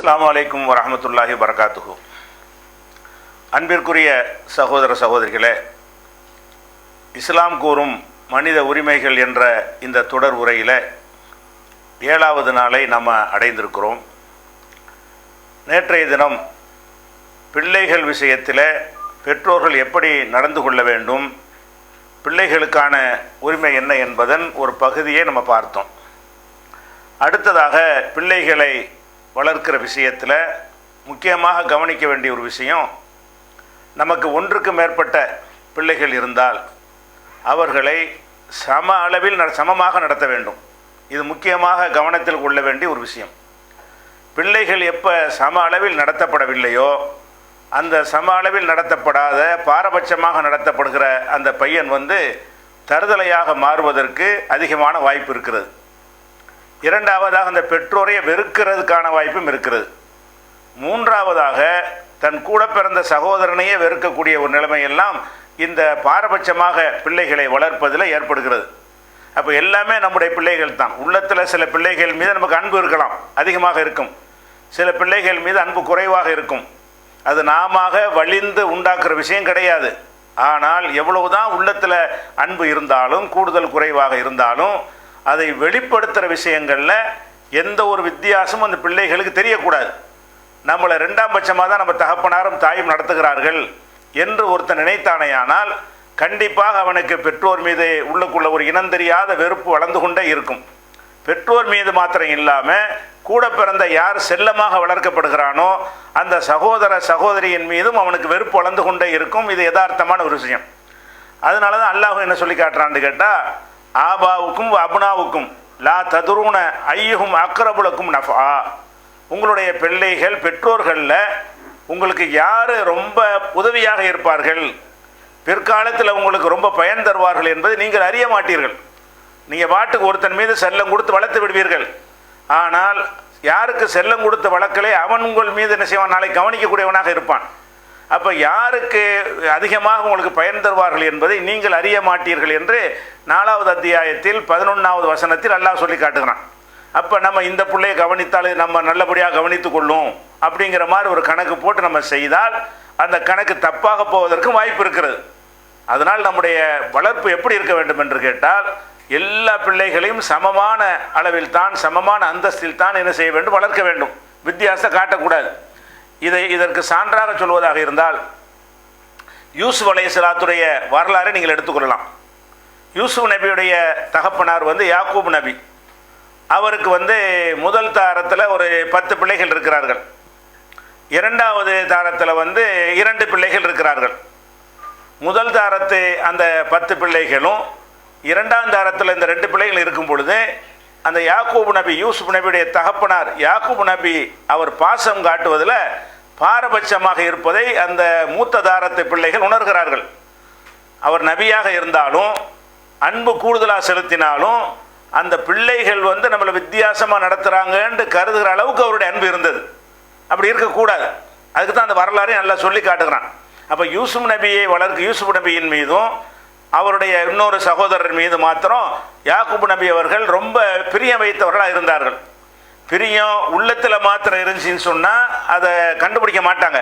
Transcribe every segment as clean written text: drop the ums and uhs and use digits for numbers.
அஸ்ஸலாமு அலைக்கும் வரஹ்மத்துல்லாஹி வபரகாத்துஹு. அன்பிற்குரிய சகோதர சகோதரிகளே, இஸ்லாம் கூறும் மனித உரிமைகள் என்ற இந்த தொடர் உரையில் 7வது நாளை நாம் அடைந்திருக்கிறோம். நேற்றைய தினம் பிள்ளைகள் விஷயத்தில் பெற்றோர்கள் எப்படி நடந்து கொள்ள வேண்டும், பிள்ளைகளுக்கான உரிமை என்ன என்பதன் ஒரு பகுதியை நம்ம பார்த்தோம். அடுத்ததாக பிள்ளைகளை வளர்க்கிற விஷயத்தில் முக்கியமாக கவனிக்க வேண்டிய ஒரு விஷயம், நமக்கு ஒன்றுக்கு மேற்பட்ட பிள்ளைகள் இருந்தால் அவர்களை சமமாக நடத்த வேண்டும். இது முக்கியமாக கவனத்தில் கொள்ள வேண்டிய ஒரு விஷயம். பிள்ளைகள் எப்போ சம அளவில் நடத்தப்படவில்லையோ, அந்த சம அளவில் நடத்தப்படாத பாரபட்சமாக நடத்தப்படுகிற அந்த பையன் தருதலையாக மாறுவதற்கு அதிகமான வாய்ப்பு இருக்கிறது. இரண்டாவதாக அந்த பெற்றோரை வெறுக்கிறதுக்கான வாய்ப்பும் இருக்கிறது. மூன்றாவதாக தன் கூட பிறந்த சகோதரனையே வெறுக்கக்கூடிய ஒரு நிலைமையெல்லாம் இந்த பாரபட்சமாக பிள்ளைகளை வளர்ப்பதில் ஏற்படுகிறது. அப்போ எல்லாமே நம்முடைய பிள்ளைகள் தான். உள்ளத்தில் சில பிள்ளைகள் மீது நமக்கு அன்பு இருக்கலாம், அதிகமாக இருக்கும். சில பிள்ளைகள் மீது அன்பு குறைவாக இருக்கும். அது நாம வலிந்து உண்டாக்குற விஷயம் கிடையாது. ஆனால் எவ்வளவுதான் உள்ளத்தில் அன்பு இருந்தாலும், கூடுதல் குறைவாக இருந்தாலும், அதை வெளிப்படுத்துகிற விஷயங்களில் எந்த ஒரு வித்தியாசமும் அந்த பிள்ளைகளுக்கு தெரியக்கூடாது. நம்மளை 2ஆம் பட்சமாக தான் நம்ம தகப்பனாரும் தாயும் நடத்துகிறார்கள் என்று ஒருத்தன் நினைத்தானேயானால் கண்டிப்பாக அவனுக்கு பெற்றோர் மீது உள்ளுக்குள்ள ஒரு இனந்தெரியாத வெறுப்பு வளர்ந்து கொண்டே இருக்கும். பெற்றோர் மீது மாத்திரம் இல்லாமல் கூட பிறந்த யார் செல்லமாக வளர்க்கப்படுகிறானோ அந்த சகோதர சகோதரியின் மீதும் அவனுக்கு வெறுப்பு வளர்ந்து கொண்டே இருக்கும். இது யதார்த்தமான ஒரு விஷயம். அதனால தான் அல்லாஹ் என்ன சொல்லி காட்டுறான்னு கேட்டால், ஆபாவுக்கும் அபுனாவுக்கும் லா ததுரூன ஐயுகும் அக்ரபுலக்கும் நஃபா. உங்களுடைய பிள்ளைகள் பெற்றோர்களில் உங்களுக்கு யார் ரொம்ப உதவியாக இருப்பார்கள், பிற்காலத்தில் உங்களுக்கு ரொம்ப பயன் தருவார்கள் என்பதை நீங்கள் அறிய மாட்டீர்கள். நீங்கள் பாட்டுக்கு ஒருத்தன் மீது செல்லம் கொடுத்து வளர்த்து விடுவீர்கள். ஆனால் யாருக்கு செல்லம் கொடுத்து வளர்க்கலே அவன் உங்கள் மீது என்ன செய்வான், நாளை கவனிக்கக்கூடியவனாக இருப்பான். அப்போ யாருக்கு அதிகமாக உங்களுக்கு பயன் தருவார்கள் என்பதை நீங்கள் அறிய மாட்டீர்கள் என்று 4வது அத்தியாயத்தில் 11வது வசனத்தில் அல்லாஹ் சொல்லி காட்டுகிறான். அப்போ நம்ம இந்த பிள்ளையை கவனித்தாலே நம்ம நல்லபடியாக கவனித்து கொள்ளும் அப்படிங்கிற மாதிரி ஒரு கணக்கு போட்டு நம்ம செய்தால் அந்த கணக்கு தப்பாக போவதற்கும் வாய்ப்பு இருக்கிறது. அதனால் நம்முடைய வளர்ப்பு எப்படி இருக்க வேண்டும் என்று கேட்டால், எல்லா பிள்ளைகளையும் சமமான அளவில் தான், சமமான அந்தஸ்தில் தான் என்ன செய்ய வேண்டும், வளர்க்க வேண்டும். வித்தியாசத்தை காட்டக்கூடாது. இதற்கு சான்றாக சொல்வதாக இருந்தால், யூசுப் அலைஹிஸ்ஸலாத்துடைய வரலாறை நீங்கள் எடுத்துக்கொள்ளலாம். யூசுப் நபியுடைய தகப்பனார் யாக்கூப் நபி. அவருக்கு முதல் தாரத்தில் ஒரு 10 பிள்ளைகள் இருக்கிறார்கள். 2வது தாரத்தில் 2 பிள்ளைகள் இருக்கிறார்கள். முதல் தாரத்து அந்த 10 பிள்ளைகளும் 2ஆம் தாரத்தில் இந்த 2 பிள்ளைகள் இருக்கும் பொழுது அந்த யாக்கூப் நபி, யூசுப் நபியுடைய தகப்பனார் யாக்கூப் நபி, அவர் பாசம் காட்டுவதில் பாரபட்சமாக இருப்பதை அந்த மூத்த தாரத்து பிள்ளைகள் உணர்கிறார்கள். அவர் நபியாக இருந்தாலும் அன்பு கூடுதலாக செலுத்தினாலும் அந்த பிள்ளைகள் நம்மளை வித்தியாசமாக நடத்துகிறாங்கன்னு கருதுகிற அளவுக்கு அவருடைய அன்பு இருந்தது. அப்படி இருக்கக்கூடாது. அதுக்கு தான் அந்த வரலாறையும் நல்லா சொல்லி காட்டுகிறான். அப்போ யூசுப் நபியை வளர்க்க யூசுப் நபியின் மீதும் அவருடைய இன்னொரு சகோதரர் மீது மாத்திரம் யாக்கூப் நபி அவர்கள் ரொம்ப பிரியம் வைத்தவர்களாக இருந்தார்கள். பிரியம் உள்ளத்தில் மாத்திரம் இருந்துச்சின்னு சொன்னால் அதை கண்டுபிடிக்க மாட்டாங்க.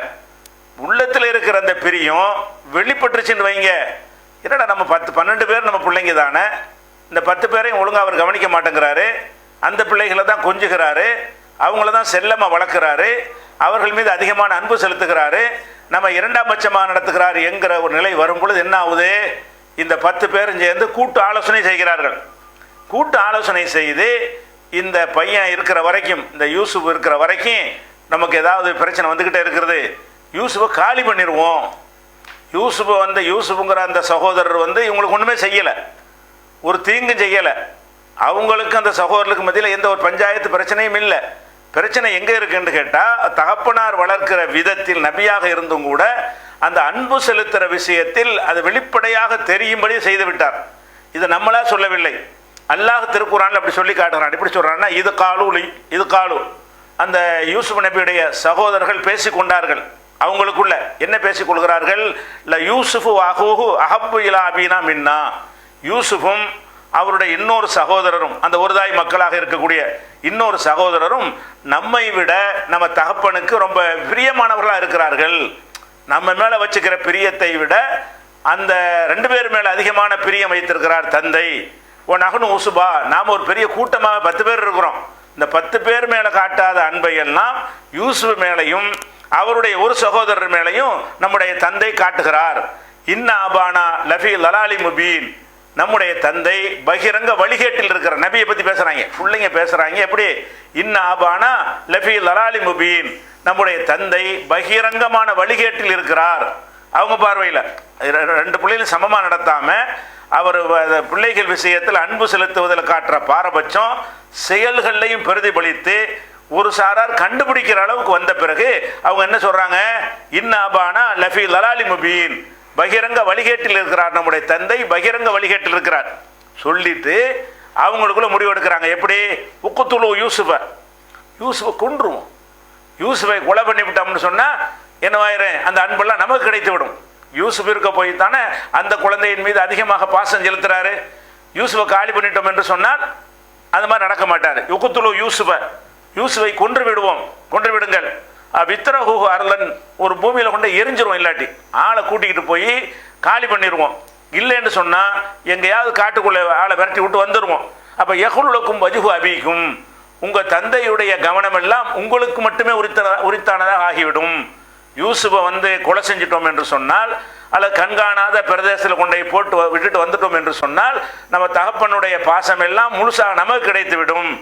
உள்ளத்தில் இருக்கிற அந்த பிரியம் வெளிப்பட்டுருச்சுன்னு வைங்க, என்னடா நம்ம 10-12 பேர் நம்ம பிள்ளைங்க தானே, இந்த 10 பேரையும் ஒழுங்காக அவர் கவனிக்க மாட்டேங்கிறாரு, அந்த பிள்ளைகளை தான் கொஞ்சுகிறாரு, அவங்கள தான் செல்லமாக வளர்க்குறாரு, அவர்கள் மீது அதிகமான அன்பு செலுத்துகிறாரு, நம்ம 2ஆம் பட்சமாக நடத்துகிறாரு என்கிற ஒரு நிலை வரும் பொழுது என்ன ஆகுது, இந்த 10 பேரும் சேர்ந்து கூட்டு ஆலோசனை செய்கிறார்கள். கூட்டு ஆலோசனை செய்து இந்த பையன் இருக்கிற வரைக்கும், இந்த யூசுப் இருக்கிற வரைக்கும் நமக்கு ஏதாவது பிரச்சனை வந்துக்கிட்டே இருக்கிறது, யூசுஃபை காலி பண்ணிடுவோம். யூசுஃபுங்கிற அந்த சகோதரர் இவங்களுக்கு ஒன்றுமே செய்யலை, ஒரு தீங்கும் செய்யலை. அவங்களுக்கு அந்த சகோதரர்களுக்கு மத்தியில் எந்த ஒரு பஞ்சாயத்து பிரச்சனையும் இல்லை. பிரச்சனை எங்கே இருக்குன்னு கேட்டால், தகப்பனார் வளர்க்கிற விதத்தில் நபியாக இருந்தும் கூட அந்த அன்பு செலுத்துகிற விஷயத்தில் அது வெளிப்படையாக தெரியும்படி செய்து விட்டார். இதை நம்மளா சொல்லவில்லை, அல்லாஹ் திருக்குறானில் அப்படி சொல்லி காட்டுகிறான். எப்படி சொல்கிறான்னா, இது காலு அந்த யூசுப் நபியுடைய சகோதரர்கள் பேசிக்கொண்டார்கள். அவங்களுக்குள்ள என்ன பேசிக்கொள்கிறார்கள், ல யூசுஃபு அஹூஹு அஹப்பு இலா அபீனா மின்னா, யூசுஃபும் அவருடைய இன்னொரு சகோதரரும், அந்த ஒரு தாய் மக்களாக இருக்கக்கூடிய இன்னொரு சகோதரரும் நம்மை விட நம்ம தகப்பனுக்கு ரொம்ப பிரியமானவர்களாக இருக்கிறார்கள். நம்ம மேலே வச்சுக்கிற பிரியத்தை விட அந்த 2 பேர் மேலே அதிகமான பிரியம் வைத்திருக்கிறார் தந்தை. ஓ நகனு உசுபா, நாம் ஒரு பெரிய கூட்டமாக 10 பேர் இருக்கிறோம். இந்த 10 பேர் மேலே காட்டாத அன்பை எல்லாம் யூசுப் மேலையும் அவருடைய ஒரு சகோதரர் மேலையும் நம்முடைய தந்தை காட்டுகிறார். இன்ன அபானா லஃபி லலாலி முபீன், நம்முடைய தந்தை பகிரங்க வழிகேட்டில் இருக்கிற நபியை பற்றி பேசுகிறாங்க, பிள்ளைங்க பேசுகிறாங்க. எப்படி? இன்ன அபானா லஃபி லலாலி முபீன், நம்முடைய தந்தை பகிரங்கமான வழிகேட்டில் இருக்கிறார். அவங்க பார்வையில் 2 பிள்ளைகளும் சமமாக நடத்தாமல் அவர் பிள்ளைகள் விஷயத்தில் அன்பு செலுத்துவதில் காட்டுற பாரபட்சம் செயல்களையும் பிரதிபலித்து ஒரு சாரார் கண்டுபிடிக்கிற அளவுக்கு வந்த பிறகு அவங்க என்ன சொல்கிறாங்க? இன்ன அபானா லஃபி லலாலி முபீன், பகிரங்க வழிகேட்டில் இருக்கிறார், நம்முடைய தந்தை பகிரங்க வழிகேட்டில் இருக்கிறார் சொல்லிட்டு அவங்களுக்குள்ள முடிவு எடுக்கிறாங்க. எப்படி? உக்குத்துலு யூசுஃபை, யூசுஃபை கொன்றுவோம், யூசுஃபை கொலை பண்ணிவிட்டோம்னு சொன்னால் என்னவாயிரும்? அந்த அன்பெல்லாம் நமக்கு கிடைத்து விடும். யூசுஃப் இருக்க போய் தானே அந்த குழந்தையின் மீது அதிகமாக பாசம் செலுத்துறாரு. யூசுஃபை காலி பண்ணிட்டோம் என்று சொன்னால் அது மாதிரி நடக்க மாட்டார். உக்குத்துலு யூசுஃபை, யூசுஃபை கொன்று விடுவோம், கொன்று விடுங்கள். வித்ரஹூ அர்லன், ஒரு பூமியில் கொண்டு எரிஞ்சிருவோம், இல்லாட்டி ஆளை கூட்டிக்கிட்டு போய் காலி பண்ணிடுவோம். இல்லைன்னு சொன்னால் எங்கேயாவது காட்டுக்குள்ளே ஆளை விரட்டி விட்டு வந்துடுவோம். அப்போ யகுலுக்கும் வஜுகு அபிக்கும், உங்கள் தந்தையுடைய கவனமெல்லாம் உங்களுக்கு மட்டுமே உரித்தானதாக ஆகிவிடும். யூசுஃபை கொலை செஞ்சிட்டோம் என்று சொன்னால், அல்லது கண்காணாத பிரதேசத்தில் கொண்டை போட்டு விட்டுட்டு வந்துட்டோம் என்று சொன்னால் நம்ம தகப்பனுடைய பாசம் எல்லாம் முழுசாக நமக்கு கிடைத்துவிடும்.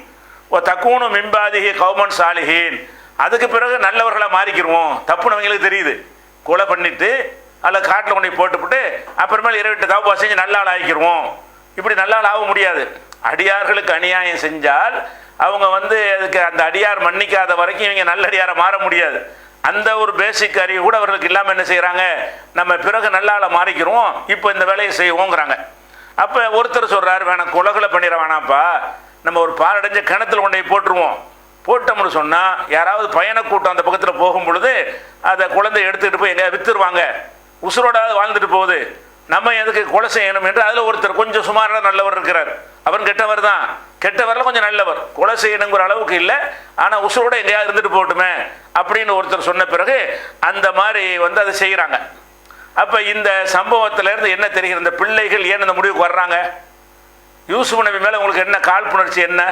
ஓ தக்கூனு மிம்பாதிஹி கௌமன் சாலிஹீன், அதுக்கு பிறகு நல்லவர்களாக மாறிக்கிடுவோம். தப்புனவங்களுக்கு தெரியுது, கொலை பண்ணிட்டு அல்ல காட்டில் கொண்டு போட்டுவிட்டு அப்புறமேல இரவிட்டு தவப்பா செஞ்சு நல்ல ஆள் ஆகிக்கிடுவோம். இப்படி நல்ல ஆள் ஆக முடியாது. அடியார்களுக்கு அநியாயம் செஞ்சால் அவங்க அதுக்கு அந்த அடியார் மன்னிக்காத வரைக்கும் இவங்க நல்லடியாரை மாற முடியாது. அந்த ஒரு பேசிக் அறிவு கூட அவர்களுக்கு இல்லாமல் என்ன செய்கிறாங்க? நம்ம பிறகு நல்ல ஆளை மாறிக்கிறோம், இப்போ இந்த வேலையை செய்வோங்கிறாங்க. அப்போ ஒருத்தர் சொல்கிறார், வேணாம் கொலைகளை பண்ணிட வேணாம்ப்பா, நம்ம ஒரு பாலடைஞ்ச கிணத்துல கொண்டு போய் போட்டுருவோம். போட்டோம்னு சொன்னால் யாராவது பயண கூட்டம் அந்த பக்கத்தில் போகும் பொழுது அதை குழந்தை எடுத்துக்கிட்டு போய் எங்கேயாவது விற்றுருவாங்க, உசுரோடாவது வாழ்ந்துட்டு போகுது, நம்ம எதுக்கு கொலை செய்யணும் என்று அதில் ஒருத்தர் கொஞ்சம் சுமாரான நல்லவர் இருக்கிறார். அவன் கெட்டவர் தான், கெட்டவரில் கொஞ்சம் நல்லவர், கொலை செய்யணுங்கிற அளவுக்கு இல்லை, ஆனால் உசுரோட எங்கேயாவது இருந்துட்டு போகட்டுமே அப்படின்னு ஒருத்தர் சொன்ன பிறகு அந்த மாதிரி அதை செய்கிறாங்க. அப்போ இந்த சம்பவத்திலேருந்து என்ன தெரிகிறது? இந்த பிள்ளைகள் ஏன் இந்த முடிவுக்கு வர்றாங்க? யூசுப் நபி மேலே உங்களுக்கு என்ன காழ்ப்புணர்ச்சி என்ன?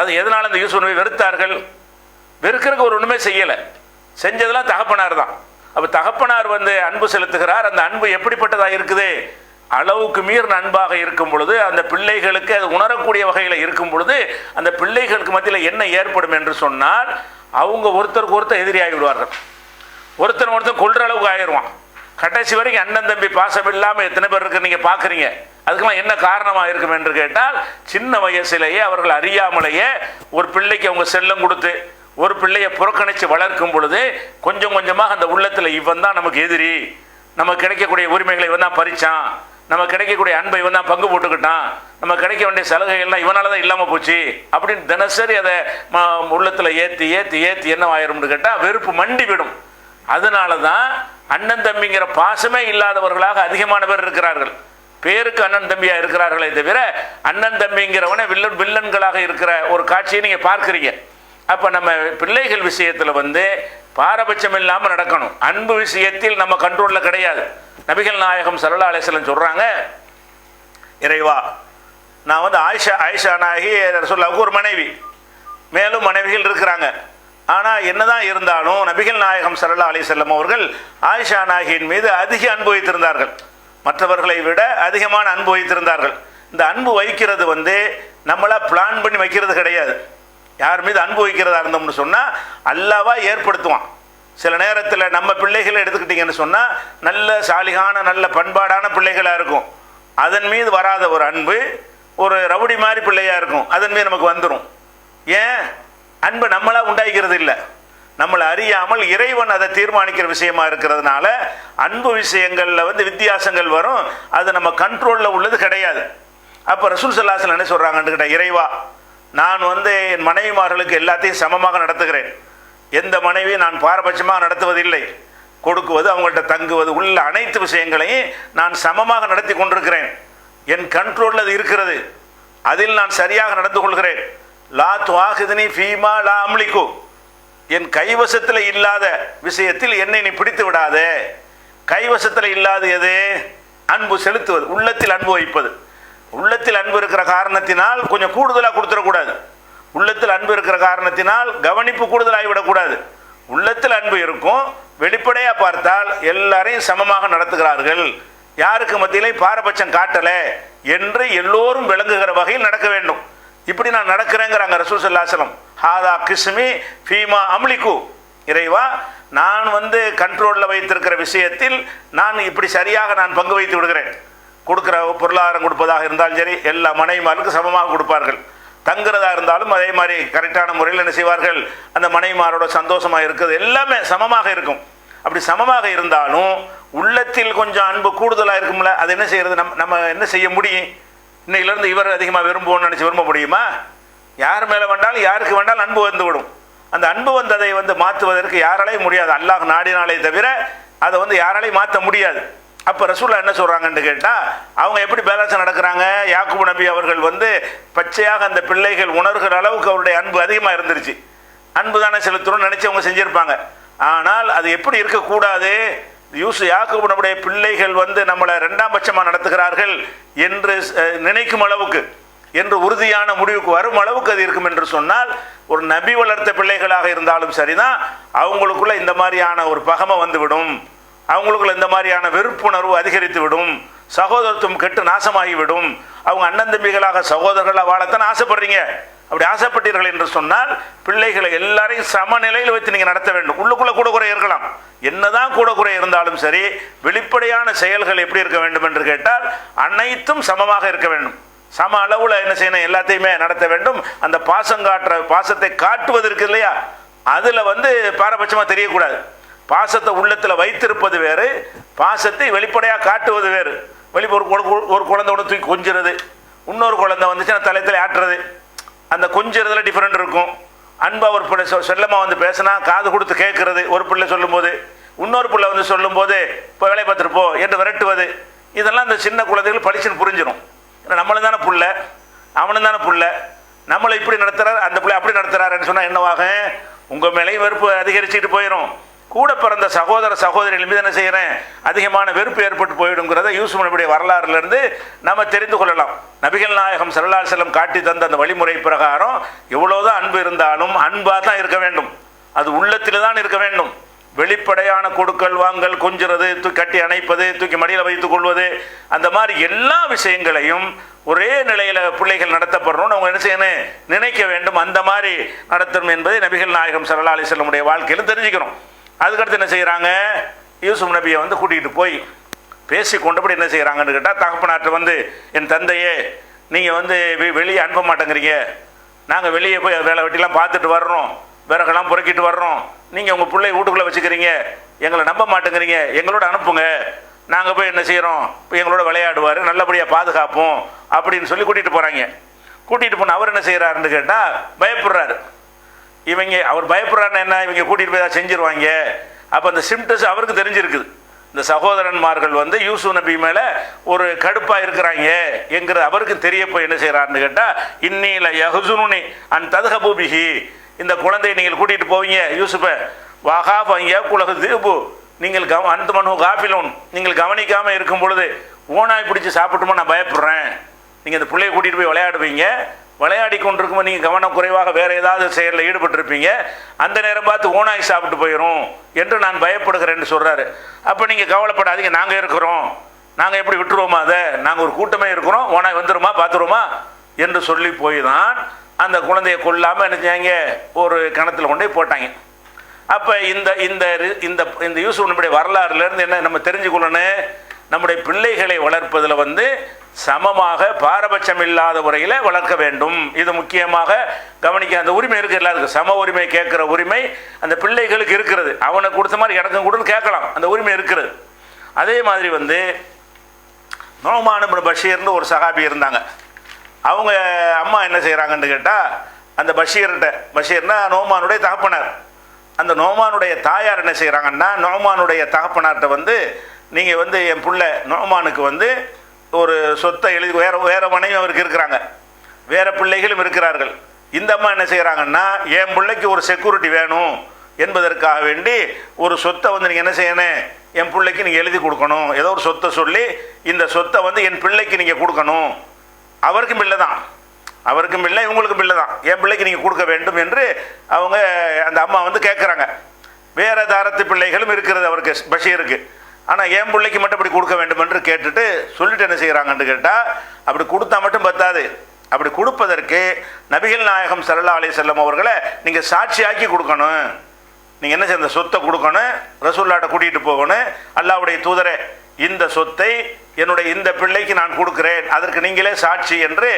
அது எதனால் இந்த யூசுப் நபி வெறுத்தார்கள்? வெறுக்கிறதுக்கு ஒரு ஒன்றுமே செய்யலை, செஞ்சதெல்லாம் தகப்பனார் தான். அப்போ தகப்பனார் அன்பு செலுத்துகிறார். அந்த அன்பு எப்படிப்பட்டதாக இருக்குது? அளவுக்கு மீறின அன்பாக இருக்கும் பொழுது, அந்த பிள்ளைகளுக்கு அது உணரக்கூடிய வகையில் இருக்கும் பொழுது, அந்த பிள்ளைகளுக்கு மத்தியில் என்ன ஏற்படும் என்று சொன்னால், அவங்க ஒருத்தருக்கு ஒருத்தர் எதிரியாகி விடுவார்கள். ஒருத்தர் கொள்ற அளவுக்கு ஆயிடுவான். கடைசி வரைக்கும் அண்ணன் தம்பி பாசம் இல்லாமல் எத்தனை பேர் இருக்கு நீங்கள் பார்க்குறீங்க. அதுக்கெல்லாம் என்ன காரணமாக இருக்கும் என்று கேட்டால், சின்ன வயசிலேயே அவர்கள் அறியாமலேயே ஒரு பிள்ளைக்கு அவங்க செல்லம் கொடுத்து ஒரு பிள்ளையை புறக்கணித்து வளர்க்கும் பொழுது கொஞ்சம் கொஞ்சமாக அந்த உள்ளத்தில் இவன் தான் நமக்கு எதிரி, நமக்கு கிடைக்கக்கூடிய உரிமைகளை இவன் தான் பறிச்சான், நமக்கு கிடைக்கக்கூடிய அன்பை இவன் தான் பங்கு போட்டுக்கிட்டான், நம்ம கிடைக்க வேண்டிய சலுகைகள்லாம் இவனால தான் இல்லாமல் போச்சு அப்படின்னு தினசரி அதை உள்ளத்தில் ஏற்றி ஏற்றி ஏற்றி என்ன ஆயிரும்னு கேட்டால் வெறுப்பு மண்டி விடும். அதனால தான் அண்ணன் தம்பிங்கிற பாசமே இல்லாதவர்களாக அதிகமான பேர் இருக்கிறார்கள். பேருக்கு அண்ணன் தம்பியாக இருக்கிறார்களே தவிர அண்ணன் தம்பிங்கிறவனே வில்லன்களாக இருக்கிற ஒரு காட்சியை நீங்கள் பார்க்குறீங்க. அப்போ நம்ம பிள்ளைகள் விஷயத்தில் பாரபட்சம் இல்லாமல் நடக்கணும். அன்பு விஷயத்தில் நம்ம கண்ட்ரோலில் கிடையாது. நபிகள் நாயகம் ஸல்லல்லாஹு அலைஹி வஸல்லம் சொல்கிறாங்க, இறைவா நான் ஆயிஷா நாயகி ரசூலுல்லாஹ்வுக்கு ஒரு மனைவி, மேலும் மனைவிகள் இருக்கிறாங்க. ஆனால் என்னதான் இருந்தாலும் நபிகள் நாயகம் ஸல்லல்லாஹு அலைஹி வஸல்லம் அவர்கள் ஆயிஷா நாயகியின் மீது அதிக அன்பு வைத்திருந்தார்கள், மற்றவர்களை விட அதிகமான அன்பு வைத்திருந்தார்கள். இந்த அன்பு வைக்கிறது நம்மளா பிளான் பண்ணி வைக்கிறது கிடையாது. யார் மீது அன்பு வைக்கிறதா இருந்தோம்னு சொன்னால் அல்லாஹ்வா ஏற்படுத்துவான். சில நேரத்தில் நம்ம பிள்ளைகளை எடுத்துக்கிட்டிங்கன்னு சொன்னால் நல்ல சாலிகான நல்ல பண்பாடான பிள்ளைகளாக இருக்கும், அதன் மீது வராத ஒரு அன்பு ஒரு ரவுடி மாதிரி பிள்ளையாக இருக்கும், அதன் மீது நமக்கு வந்துடும். ஏன்? அன்பு நம்மளாக உண்டாக்கிறது இல்லை, நம்மளை அறியாமல் இறைவன் அதை தீர்மானிக்கிற விஷயமா இருக்கிறதுனால அன்பு விஷயங்களில் வித்தியாசங்கள் வரும். அது நம்ம கண்ட்ரோலில் உள்ளது கிடையாது. அப்போ ரசூல் ஸல்லல்லாஹு அலைஹி வஸல்லம் என்ன சொல்கிறாங்கன்னு கேட்டால், இறைவா நான் என் மனைவிமார்களுக்கு எல்லாத்தையும் சமமாக நடத்துகிறேன், எந்த மனைவியும் நான் பாரபட்சமாக நடத்துவதில்லை, கொடுக்குவது அவங்கள்ட்ட தங்குவது உள்ள அனைத்து விஷயங்களையும் நான் சமமாக நடத்தி கொண்டிருக்கிறேன். என் கண்ட்ரோலில் அது இருக்கிறது, அதில் நான் சரியாக நடந்து கொள்கிறேன். லா துஆஹிதுனி ஃபீமா லா அம்லிகு, என் கைவசத்தில் இல்லாத விஷயத்தில் என்னை நீ பிடித்து விடாதே. கைவசத்தில் இல்லாத எது? அன்பு செலுத்துவது, உள்ளத்தில் அன்பு வைப்பது. உள்ளத்தில் அன்பு இருக்கிற காரணத்தினால் கொஞ்சம் கூடுதலாக கொடுத்துடக்கூடாது. உள்ளத்தில் அன்பு இருக்கிற காரணத்தினால் கவனிப்பு கூடுதலாகிவிடக்கூடாது. உள்ளத்தில் அன்பு இருக்கும், வெளிப்படையாக பார்த்தால் எல்லாரையும் சமமாக நடத்துகிறார்கள், யாருக்கு மத்தியிலே பாரபட்சம் காட்டலை என்று எல்லோரும் விளங்குகிற வகையில் நடக்க வேண்டும். இப்படி நான் நடக்கிறேங்கிறாங்க ரசூல் ஸல்லல்லாஹு அலைஹி வஸல்லம். ஹாதா கிஸ்மி ஃபீமா அம்லிகு, இறைவா நான் கண்ட்ரோலில் வைத்திருக்கிற விஷயத்தில் நான் இப்படி சரியாக நான் பங்கு வைத்து விடுகிறேன். கொடுக்குற பொருளாதாரம் கொடுப்பதாக இருந்தாலும் சரி, எல்லா மனைவிமாருக்கும் சமமாக கொடுப்பார்கள். தங்குறதா இருந்தாலும் அதே மாதிரி கரெக்டான முறையில் என்ன செய்வார்கள், அந்த மனைவிமாரோட சந்தோஷமாக இருக்கிறது எல்லாமே சமமாக இருக்கும். அப்படி சமமாக இருந்தாலும் உள்ளத்தில் கொஞ்சம் அன்பு கூடுதலாக இருக்கும்ல, அது என்ன செய்யறது? நம்ம என்ன செய்ய முடியும்? இன்னையிலேருந்து இவர் அதிகமாக விரும்புவோம்னு நினச்சி விரும்ப முடியுமா? யார் மேலே வேண்டாலும் யாருக்கு வேண்டாலும் அன்பு வந்துவிடும். அந்த அன்பு வந்ததை மாற்றுவதற்கு யாராலையும் முடியாது, அல்லாஹ் நாடினாலே தவிர அதை யாராலையும் மாற்ற முடியாது. அப்போ ரசூலுல்லாஹ் என்ன சொல்கிறாங்கன்னு கேட்டால், அவங்க எப்படி பேலன்ஸாக நடக்கிறாங்க? யாக்கூப் நபி அவர்கள் பச்சையாக அந்த பிள்ளைகள் உணர்கிற அளவுக்கு அவருடைய அன்பு அதிகமாக இருந்துருச்சு. அன்பு தானே செலுத்தணும்னு நினச்சி அவங்க செஞ்சுருப்பாங்க. ஆனால் அது எப்படி இருக்கக்கூடாது? யாக்கூப் நபியுடைய பிள்ளைகள் நம்மளை ரெண்டாம் பட்சமாக நடத்துகிறார்கள் என்று நினைக்கும் அளவுக்கு, என்று உறுதியான முடிவுக்கு வரும் அளவுக்கு அது இருக்கும் என்று சொன்னால், ஒரு நபி வளர்த்த பிள்ளைகளாக இருந்தாலும் சரிதான், அவங்களுக்குள்ள இந்த மாதிரியான ஒரு பகமை வந்துவிடும், அவங்களுக்குள்ள இந்த மாதிரியான வெறுப்புணர்வு அதிகரித்து விடும், சகோதரத்துவம் கெட்டு நாசமாகிவிடும். அவங்க அண்ணன் தம்பிகளாக சகோதரர்களாக வாழத்தான் ஆசைப்படுறீங்க. அப்படி ஆசைப்பட்டீர்கள் என்று சொன்னால் பிள்ளைகளை எல்லாரையும் சமநிலையில் வைத்து நீங்கள் நடத்த வேண்டும். உள்ளுக்குள்ள கூட குறை இருக்கலாம், என்னதான் கூட குறை இருந்தாலும் சரி, வெளிப்படையான செயல்கள் எப்படி இருக்க வேண்டும் என்று கேட்டால் அனைத்தும் சமமாக இருக்க வேண்டும். சம அளவில் என்ன செய்யணும்? எல்லாத்தையுமே நடத்த வேண்டும். அந்த பாசத்தை காட்டுவதற்கு இல்லையா, அதில் பாரபட்சமாக தெரியக்கூடாது. பாசத்தை உள்ளத்தில் வைத்திருப்பது வேறு, பாசத்தை வெளிப்படையாக காட்டுவது வேறு. ஒரு குழந்தை தூக்கி கொஞ்சிறது, இன்னொரு குழந்தை வந்துச்சுன்னா தலைத்தில் ஆட்டுறது, அந்த கொஞ்சிறதுல டிஃப்ரெண்ட் இருக்கும். அன்பா ஒரு பிள்ளை செல்லமாக பேசினா காது கொடுத்து கேட்கறது ஒரு பிள்ளை சொல்லும்போது, இன்னொரு பிள்ளை சொல்லும்போது இப்போ வேலையை பார்த்துட்டு போ என்று விரட்டுவது, இதெல்லாம் இந்த சின்ன குழந்தைகள் பளிச்சுன்னு புரிஞ்சிடும். நம்மளும் தானே புள்ள, அவனும் தானே புள்ள, நம்மளை இப்படி நடத்துறாரு, அந்த பிள்ளை அப்படி நடத்துறாருன்னு சொன்னால் என்னவாக? உங்கள் மேலேயும் வெறுப்பு அதிகரிச்சுட்டு போயிடும். கூட பிறந்த சகோதர சகோதரிகள் மீது என்ன செய்கிறேன்? அதிகமான வெறுப்பு ஏற்பட்டு போயிடுங்கிறத யூசுப் நபியுடைய வரலாறுலேருந்து நம்ம தெரிந்து கொள்ளலாம். நபிகள் நாயகம் ஸல்லல்லாஹு அலைஹி வஸல்லம் காட்டி தந்த அந்த வழிமுறை பிரகாரம் எவ்வளோதான் அன்பு இருந்தாலும் அன்பாக தான் இருக்க வேண்டும். அது உள்ளத்தில் தான் இருக்க வேண்டும். வெளிப்படையான கொடுக்கல் வாங்கல், கொஞ்சிறது, கட்டி அணைப்பது, தூக்கி மடியில் வைத்துக் கொள்வது, அந்த மாதிரி எல்லா விஷயங்களையும் ஒரே நிலையில் பிள்ளைகள் நடத்தப்படுறோம்னு அவங்க என்ன செய்யணும்? நினைக்க வேண்டும். அந்த மாதிரி நடத்தணும் என்பதை நபிகள் நாயகம் ஸல்லல்லாஹு அலைஹி வஸல்லம் வாழ்க்கையில் தெரிஞ்சுக்கிறோம். அதுக்கடுத்து என்ன செய்கிறாங்க? யூசுப் நபியை கூட்டிகிட்டு போய் பேசி கொண்டபடி என்ன செய்கிறாங்கன்னு கேட்டால், தகப்பனாற்ற என் தந்தையே, நீங்கள் வெளியே அனுப்ப மாட்டேங்கிறீங்க, நாங்கள் வெளியே போய் வேலை வெட்டிலாம் பார்த்துட்டு வர்றோம், விறகெல்லாம் புறக்கிட்டு வர்றோம், நீங்கள் உங்கள் பிள்ளை வீட்டுக்குள்ளே வச்சுக்கிறீங்க, எங்களை நம்ப மாட்டேங்கிறீங்க, எங்களோட அனுப்புங்க, நாங்கள் போய் என்ன செய்கிறோம், இப்போ எங்களோட விளையாடுவார், நல்லபடியாக பாதுகாப்போம் அப்படின்னு சொல்லி கூட்டிகிட்டு போகிறாங்க. கூட்டிகிட்டு போன அவர் என்ன செய்கிறாருன்னு கேட்டால் பயப்படுறாரு. அவர் பயப்படுறாருன்னு என்ன, இவங்க கூட்டிகிட்டு போய் தான் செஞ்சிருவாங்க. அப்போ அந்த சிம்டம்ஸ் அவருக்கு தெரிஞ்சிருக்குது. இந்த சகோதரன்மார்கள் யூசுப் நபி மேலே ஒரு கடுப்பாக இருக்கிறாங்க என்கிறது அவருக்கு தெரிய போய் என்ன செய்கிறாருன்னு கேட்டால், இன்னில யஹ்சுனுனி அன் தத்ஹபு பிஹி, இந்த குழந்தையை நீங்கள் கூட்டிகிட்டு போவீங்க யூசுஃபை, வஹாஃப் அன் யகுலஹு திபு, நீங்கள் அன்துமனு காஃபிலூன், நீங்கள் கவனிக்காமல் இருக்கும் பொழுது ஓனாய் பிடிச்சி சாப்பிட்டுமோ நான் பயப்படுறேன். நீங்கள் இந்த பிள்ளையை கூட்டிகிட்டு போய் விளையாடுவீங்க, விளையாடி கொண்டிருக்கும்போது நீங்கள் கவனம் குறைவாக வேறு ஏதாவது செயலில் ஈடுபட்டிருப்பீங்க, அந்த நேரம் பார்த்து ஓனாய் சாப்பிட்டு போயிடும் என்று நான் பயப்படுகிறேன்னு சொல்கிறாரு. அப்போ நீங்கள் கவலைப்படாதீங்க, நாங்கள் இருக்கிறோம், நாங்கள் எப்படி விட்டுருவோமா, அதை நாங்கள் ஒரு கூட்டமே இருக்கிறோம், ஓனாய் வந்துருமா பார்த்துருவோமா என்று சொல்லி போய் தான் அந்த குழந்தையை கொல்லாமல் என்ன செஞ்சாங்க, ஒரு கிணத்துல கொண்டு போய் போட்டாங்க. அப்போ இந்த இந்த இந்த யூசுப் நபியுடைய வரலாறுலேருந்து என்ன நம்ம தெரிஞ்சுக்கொள்ளணும்? நம்முடைய பிள்ளைகளை வளர்ப்பதில் சமமாக பாரபட்சம் இல்லாத முறையில் வளர்க்க வேண்டும். இது முக்கியமாக கவனிக்க. அந்த உரிமை இருக்குது, எல்லாருக்கும் சம உரிமை கேட்குற உரிமை அந்த பிள்ளைகளுக்கு இருக்கிறது. அவனுக்கு கொடுத்த மாதிரி எனக்கும் கொடுன்னு கேட்கலாம், அந்த உரிமை இருக்கிறது. அதே மாதிரி நோமான் இப்னு பஷீர்னு ஒரு சஹாபி இருந்தாங்க. அவங்க அம்மா என்ன செய்கிறாங்கன்னு கேட்டால், அந்த பஷீர்னா நோமானுடைய தகப்பனார், அந்த நோமானுடைய தாயார் என்ன செய்கிறாங்கன்னா, நோமானுடைய தகப்பனார்கிட்ட நீங்கள் என் பிள்ளை நோமானுக்கு ஒரு சொத்தை எழுதி வேற மனைவி அவருக்கு இருக்கிறாங்க, வேற பிள்ளைகளும் இருக்கிறார்கள். இந்த அம்மா என்ன செய்கிறாங்கன்னா, என் பிள்ளைக்கு ஒரு செக்யூரிட்டி வேணும் என்பதற்காக வேண்டி ஒரு சொத்தை வந்து நீங்கள் என்ன செய்யணும், என் பிள்ளைக்கு நீங்கள் எழுதி கொடுக்கணும். ஏதோ ஒரு சொத்தை சொல்லி இந்த சொத்தை வந்து என் பிள்ளைக்கு நீங்கள் கொடுக்கணும். அவருக்கும் பிள்ளை தான், அவருக்கும் பிள்ளை, இவங்களுக்கும் பிள்ளை தான், என் பிள்ளைக்கு நீங்கள் கொடுக்க வேண்டும் என்று அவங்க அந்த அம்மா வந்து கேட்குறாங்க. வேற தாரத்து பிள்ளைகளும் இருக்கிறது அவருக்கு, பஷீருக்கு. ஆனால் என் பிள்ளைக்கு மட்டும் அப்படி கொடுக்க வேண்டும் என்று கேட்டுட்டு சொல்லிட்டு என்ன செய்கிறாங்கன்னு கேட்டால், அப்படி கொடுத்தா மட்டும் பத்தாது, அப்படி கொடுப்பதற்கு நபிகள் நாயகம் ஸல்லல்லாஹு அலைஹி வஸல்லம் அவர்களை நீங்கள் சாட்சியாக்கி கொடுக்கணும். நீங்கள் என்ன செய்ய, இந்த சொத்தை கொடுக்கணும், ரசூலுல்லாஹ்ட்ட கூட்டிகிட்டு போகணும். அல்லாஹ்வுடைய தூதரே, இந்த சொத்தை என்னுடைய இந்த பிள்ளைக்கு நான் கொடுக்கிறேன், அதற்கு நீங்களே சாட்சி என்று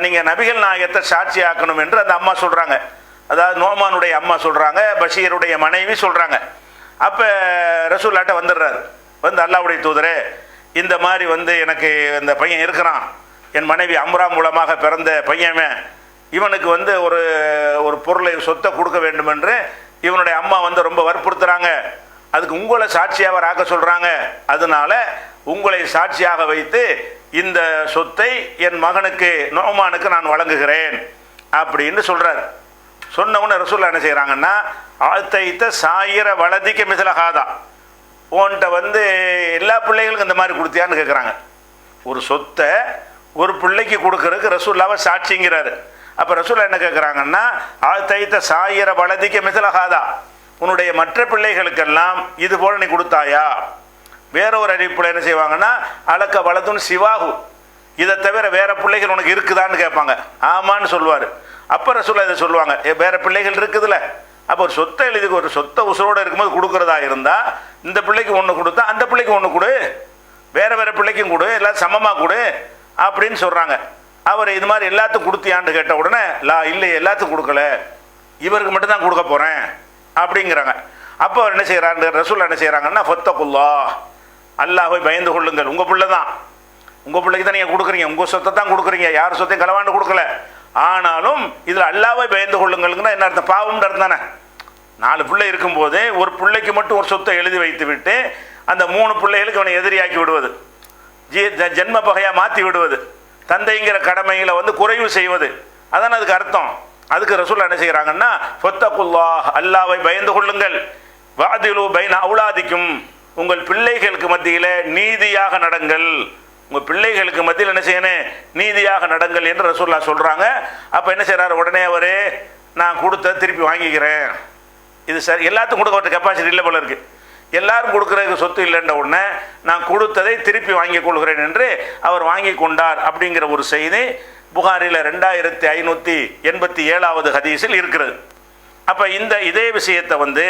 நீங்கள் நபிகள் நாயகத்தை சாட்சி ஆக்கணும் என்று அந்த அம்மா சொல்கிறாங்க. அதாவது நோமானுடைய அம்மா சொல்கிறாங்க, பஷீருடைய மனைவி சொல்கிறாங்க. அப்போ ரசூலுல்லாஹ்ட்ட வந்துடுறாரு. வந்து அல்லாஹ்வுடைய தூதரே, இந்த மாதிரி வந்து எனக்கு இந்த பையன் இருக்கிறான், என் மனைவி அம்ரா மூலமாக பிறந்த பையன், இவனுக்கு வந்து ஒரு பொருளை சொத்தை கொடுக்க வேண்டும் என்று இவனுடைய அம்மா வந்து ரொம்ப வற்புறுத்துறாங்க. அதுக்கு உங்களை சாட்சியாக ஆக்க சொல்கிறாங்க. அதனால உங்களை சாட்சியாக வைத்து இந்த சொத்தை என் மகனுக்கு நோமானுக்கு நான் வழங்குகிறேன் அப்படின்னு சொல்கிறார். சொன்ன உடனே ரசூலுல்லாஹ் என்ன செய்கிறாங்கன்னா, ஆழ்த்தைத்த சாயிர வலதிக்க மிசலகாதா, உன்கிட்ட வந்து எல்லா பிள்ளைகளுக்கும் இந்த மாதிரி கொடுத்தியான்னு கேட்குறாங்க. ஒரு சொத்தை ஒரு பிள்ளைக்கு கொடுக்கறதுக்கு ரசூலுல்லாஹ் சாட்சிங்கிறாரு. அப்போ ரசூலுல்லாஹ் என்ன கேட்குறாங்கன்னா, ஆழ்த்தைத்த சாயிர வலதிக்க மிசலகாதா, உன்னுடைய மற்ற பிள்ளைகளுக்கெல்லாம் இது போல் நீ கொடுத்தாயா? வேற ஒரு அறிவிப்பில் என்ன செய்வாங்கன்னா, அலக்க வலதுன்னு சிவாகு, இதை தவிர வேற பிள்ளைகள் உனக்கு இருக்குதான்னு கேட்பாங்க. ஆமான்னு சொல்லுவார். அப்போ ரசூலுல்லாஹ் இதை சொல்லுவாங்க, வேற பிள்ளைகள் இருக்குதுல்ல, அப்போ ஒரு சொத்தை எழுதி, ஒரு சொத்தை உசுரோடு இருக்கும்போது கொடுக்குறதா இருந்தால் இந்த பிள்ளைக்கு ஒன்று கொடுத்தா அந்த பிள்ளைக்கு ஒன்று கொடு, வேற வேற பிள்ளைக்கும் கொடு, எல்லாம் சமமாக கொடு அப்படின்னு சொல்கிறாங்க. அவர் இது மாதிரி எல்லாத்துக்கும் கொடுத்தியான்னு கேட்ட உடனே, இல்லை எல்லாத்துக்கும் கொடுக்கல, இவருக்கு மட்டும்தான் கொடுக்க போகிறேன் அப்படிங்கிறாங்க. அப்போ அவர் என்ன செய்கிறாங்க, ரசூலுல்லாஹ் என்ன செய்கிறாங்கன்னா, ஃபத்தகுல்லாஹ், அல்லாஹ்வை பயந்து கொள்ளுங்கள். உங்கள் பிள்ளை தான், உங்கள் பிள்ளைக்கு தான் நீங்கள் கொடுக்குறீங்க, உங்கள் சொத்தை தான் கொடுக்குறீங்க, யார் சொத்தையும் களவாண்டு கொடுக்கல. ஆனாலும் இதில் அல்லாஹ்வை பயந்து கொள்ளுங்கள்னா என்ன அர்த்தம்? பாவம்ன்ற அர்த்தம் தானே. 4 பிள்ளை இருக்கும்போது ஒரு பிள்ளைக்கு மட்டும் ஒரு சொத்தை எழுதி வைத்து விட்டு அந்த 3 பிள்ளைகளுக்கு அவனை எதிரியாக்கி விடுவது, ஜென்ம பகையாக மாற்றி விடுவது, தந்தைங்கிற கடமையில் வந்து குறைவு செய்வது, அதான் அதுக்கு அர்த்தம். அதுக்கு ரசூலுல்லாஹ் என்ன செய்கிறாங்கன்னா, ஃபத்தகுல்லாஹ், அல்லாஹ்வை பயந்து கொள்ளுங்கள், வஅதிலு பைன அவுலாதிக்கும், உங்கள் பிள்ளைகளுக்கு மத்தியில் நீதியாக நடங்கள், உங்கள் பிள்ளைகளுக்கு மத்தியில் என்ன செய்யணும், நீதியாக நடங்கள் என்று ரசூலுல்லாஹ் சொல்கிறாங்க. அப்போ என்ன செய்கிறாரு, உடனே அவர், நான் கொடுத்த திருப்பி வாங்கிக்கிறேன், இது சரி, எல்லாத்துக்கும் கொடுக்க ஒரு கெப்பாசிட்டி இல்லை போல இருக்குது, எல்லாரும் கொடுக்குறதுக்கு சொத்து இல்லைன்ற உடனே நான் கொடுத்ததை திருப்பி வாங்கி கொள்கிறேன் என்று அவர் வாங்கி கொண்டார் அப்படிங்கிற ஒரு செய்தி புகாரில் 2587வது ஹதீஸில் இருக்கிறது. அப்போ இதே விஷயத்தை வந்து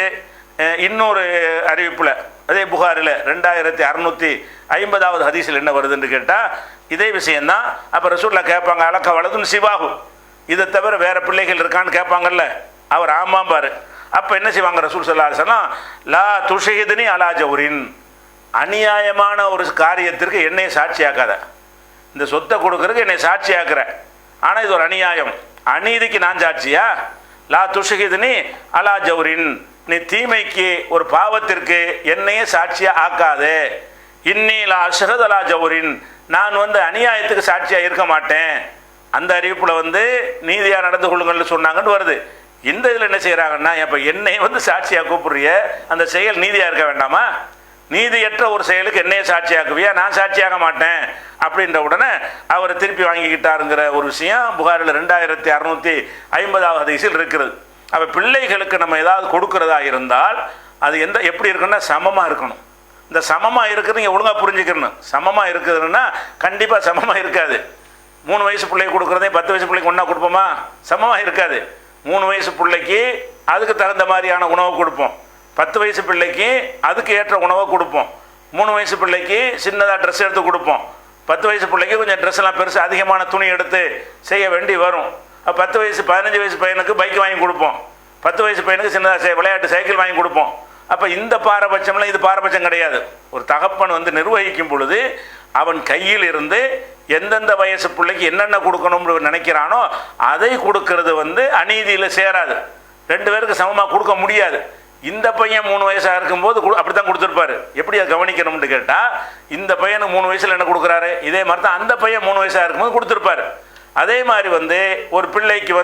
இன்னொரு அறிவிப்பில் அதே புகாரில் 2650வது ஹதீஸில் என்ன வருதுன்னு கேட்டால் இதே விஷயந்தான். அப்போ ரசூலுல்லாஹ் கேட்பாங்க, அலக்க வலதுன்னு சிவாகு, இதை தவிர வேறு பிள்ளைகள் இருக்கான்னு கேட்பாங்கல்ல, அவர் ஆமாம் பாரு. அப்போ என்ன செய்வாங்க ரசூல் ஸல்லல்லாஹு அலைஹி வஸல்லம், லா துஷஹிதுனி அலா ஜௌரின், அநியாயமான ஒரு காரியத்திற்கு என்னை சாட்சியாக்காத, இந்த சொத்தை கொடுக்கறதுக்கு என்னை சாட்சியாக்குற, ஆனால் இது ஒரு அநியாயம், அநீதிக்கு நான் சாட்சியா? லா துஷஹிதுனி அலா ஜௌரின், நீ தீமைக்கு ஒரு பாவத்திற்கு என்னையே சாட்சியா ஆக்காதே. இன்னி லா அஷ்ஹது அலா ஜௌரின், நான் வந்து அநியாயத்துக்கு சாட்சியாக இருக்க மாட்டேன். அந்த அறிவிப்பில் வந்து நீதியாக நடந்து கொள்ளுங்கள்னு சொன்னாங்கன்னு வருது. இந்த இதில் என்ன செய்கிறாங்கன்னா, இப்போ என்னை வந்து சாட்சியாக கூப்பிடுறிய, அந்த செயல் நீதியாக இருக்க வேண்டாமா? நீதியற்ற ஒரு செயலுக்கு என்னையே சாட்சியாக்குவியா? நான் சாட்சியாக மாட்டேன் அப்படின்ற உடனே அவர் திருப்பி வாங்கிக்கிட்டாருங்கிற ஒரு விஷயம் புகாரில் 2650வது ஹதீஸில் இருக்கிறது. அப்போ பிள்ளைகளுக்கு நம்ம ஏதாவது கொடுக்கறதா இருந்தால் அது எப்படி இருக்குன்னா சமமாக இருக்கணும். இந்த சமமாக இருக்கிறது நீங்கள் ஒழுங்காக புரிஞ்சுக்கணும். சமமாக இருக்குதுன்னா கண்டிப்பாக சமமாக இருக்காது. 3 வயசு பிள்ளைக்கு கொடுக்குறதே 10 வயசு பிள்ளைக்கு ஒன்றா கொடுப்போமா? சமமாக இருக்காது. 3 வயசு பிள்ளைக்கு அதுக்கு தகுந்த மாதிரியான உணவு கொடுப்போம், 10 வயசு பிள்ளைக்கு அதுக்கு ஏற்ற உணவை கொடுப்போம், 3 வயசு பிள்ளைக்கு சின்னதாக ட்ரெஸ் எடுத்து கொடுப்போம், 10 வயசு பிள்ளைக்கு கொஞ்சம் ட்ரெஸ்லாம் பெருசு அதிகமான துணி எடுத்து செய்ய வேண்டி வரும். 10 வயசு 15 வயசு பையனுக்கு பைக் வாங்கி கொடுப்போம், 10 வயசு பையனுக்கு சின்னதாக விளையாட்டு சைக்கிள் வாங்கி கொடுப்போம். அப்போ இந்த பாரபட்சம்லாம் இது பாரபட்சம் கிடையாது. ஒரு தகப்பன் வந்து நிர்வகிக்கும் பொழுது அவன் கையில் இருந்து எந்தெந்த வயசு பிள்ளைக்கு என்னென்ன கொடுக்கணும்னு நினைக்கிறானோ அதை கொடுக்கறது வந்து அநீதியில் சேராது. 2 பேருக்கு சமமாக கொடுக்க முடியாது. இந்த பையன் 3 வயசாக இருக்கும்போது அப்படி தான் கொடுத்துருப்பாரு. எப்படி அதை கவனிக்கணும்னு கேட்டால், இந்த பையனுக்கு 3 வயசில் என்ன கொடுக்குறாரு, இதே மாதிரி தான் அந்த பையன் 3 வயசாக இருக்கும்போது கொடுத்துருப்பாரு. அதே மாதிரி ஒரு பிள்ளைக்கு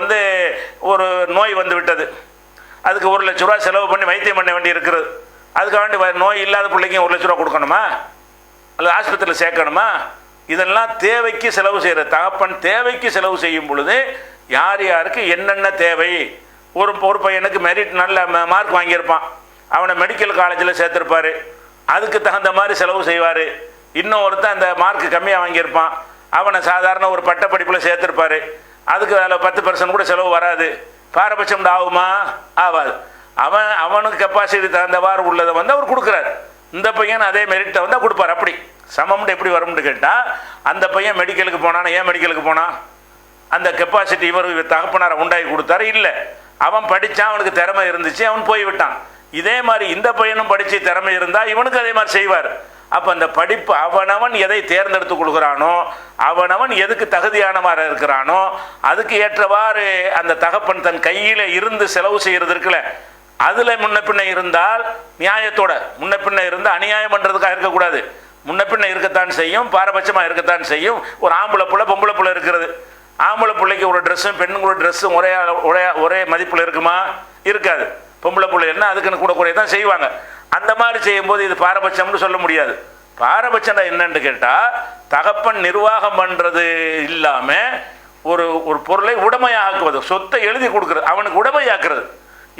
ஒரு நோய் வந்து விட்டது, அதுக்கு 1 லட்ச ரூபா செலவு பண்ணி வைத்தியம் பண்ண வேண்டி இருக்கிறது. அதுக்காண்டி நோய் இல்லாத பிள்ளைக்கும் 1 லட்ச ரூபா கொடுக்கணுமா, அல்லது ஆஸ்பத்திரியில் சேர்க்கணுமா? இதெல்லாம் தேவைக்கு செலவு செய்கிற தகப்பன் தேவைக்கு செலவு செய்யும் பொழுது யார் யாருக்கு என்னென்ன தேவை. ஒரு பையனுக்கு மெரிட் நல்ல மார்க் வாங்கியிருப்பான், அவனை மெடிக்கல் காலேஜில் சேர்த்துருப்பார், அதுக்கு தகுந்த மாதிரி செலவு செய்வார். இன்னொருத்தன் அந்த மார்க் கம்மியாக வாங்கியிருப்பான், அவனை சாதாரண ஒரு பட்ட படிப்பில் சேர்த்துருப்பார், அதுக்கு அதில் 10% கூட செலவு வராது. பாரபட்சம் ஆகுமா? ஆகாது. அவனுக்கு கெப்பாசிட்டி தகுந்தவாறு உள்ளதை அவர் கொடுக்குறாரு. இந்த பையன் அதே மெரிட்டை கொடுப்பார். அப்படி சமம்னு எப்படி வரும்னு கேட்டால், அந்த பையன் மெடிக்கலுக்கு போனான். ஏன் மெடிக்கலுக்கு போனான்? அந்த கெப்பாசிட்டி இவர் தகப்பனாரை உண்டாக்கி கொடுத்தாரு? இல்லை, அவன் படித்தான், அவனுக்கு திறமை இருந்துச்சு, அவன் போய்விட்டான். இதே மாதிரி இந்த பையனும் படித்து திறமை இருந்தால் இவனுக்கு அதே மாதிரி செய்வார். அப்போ அந்த படிப்பு அவனவன் எதை தேர்ந்தெடுத்து கொடுக்குறானோ, அவனவன் எதுக்கு தகுதியானவாறு இருக்கிறானோ அதுக்கு ஏற்றவாறு அந்த தகப்பன் தன் கையில் இருந்து செலவு செய்கிறது இருக்குல்ல, அதில் முன்ன பின்ன இருந்தால் நியாயத்தோட, முன்ன பின்ன இருந்து அநியாயம் பண்ணுறதுக்காக இருக்கக்கூடாது. முன்ன பின்ன இருக்கத்தான் செய்யும், பாரபட்சமாக இருக்கத்தான் செய்யும். ஒரு ஆம்பளை பிள்ளை பொம்பளை பிள்ளை இருக்கிறது, ஆம்பளை பிள்ளைக்கு ஒரு ட்ரெஸ்ஸும் பெண்களோட ட்ரெஸ்ஸும் ஒரே மதிப்பில் இருக்குமா? இருக்காது. பொம்பளை பிள்ளைன்னா அதுக்குன்னு கூட குறைய தான் செய்வாங்க. அந்த மாதிரி செய்யும்போது இது பாரபட்சம்னு சொல்ல முடியாது. பாரபட்சம் என்னன்னு கேட்டால், தகப்பன் நிர்வாகம் பண்ணுறது இல்லாமல் ஒரு பொருளை உடைமையாக்குவது, சொத்தை எழுதி கொடுக்குறது, அவனுக்கு உடைமையாக்குறது.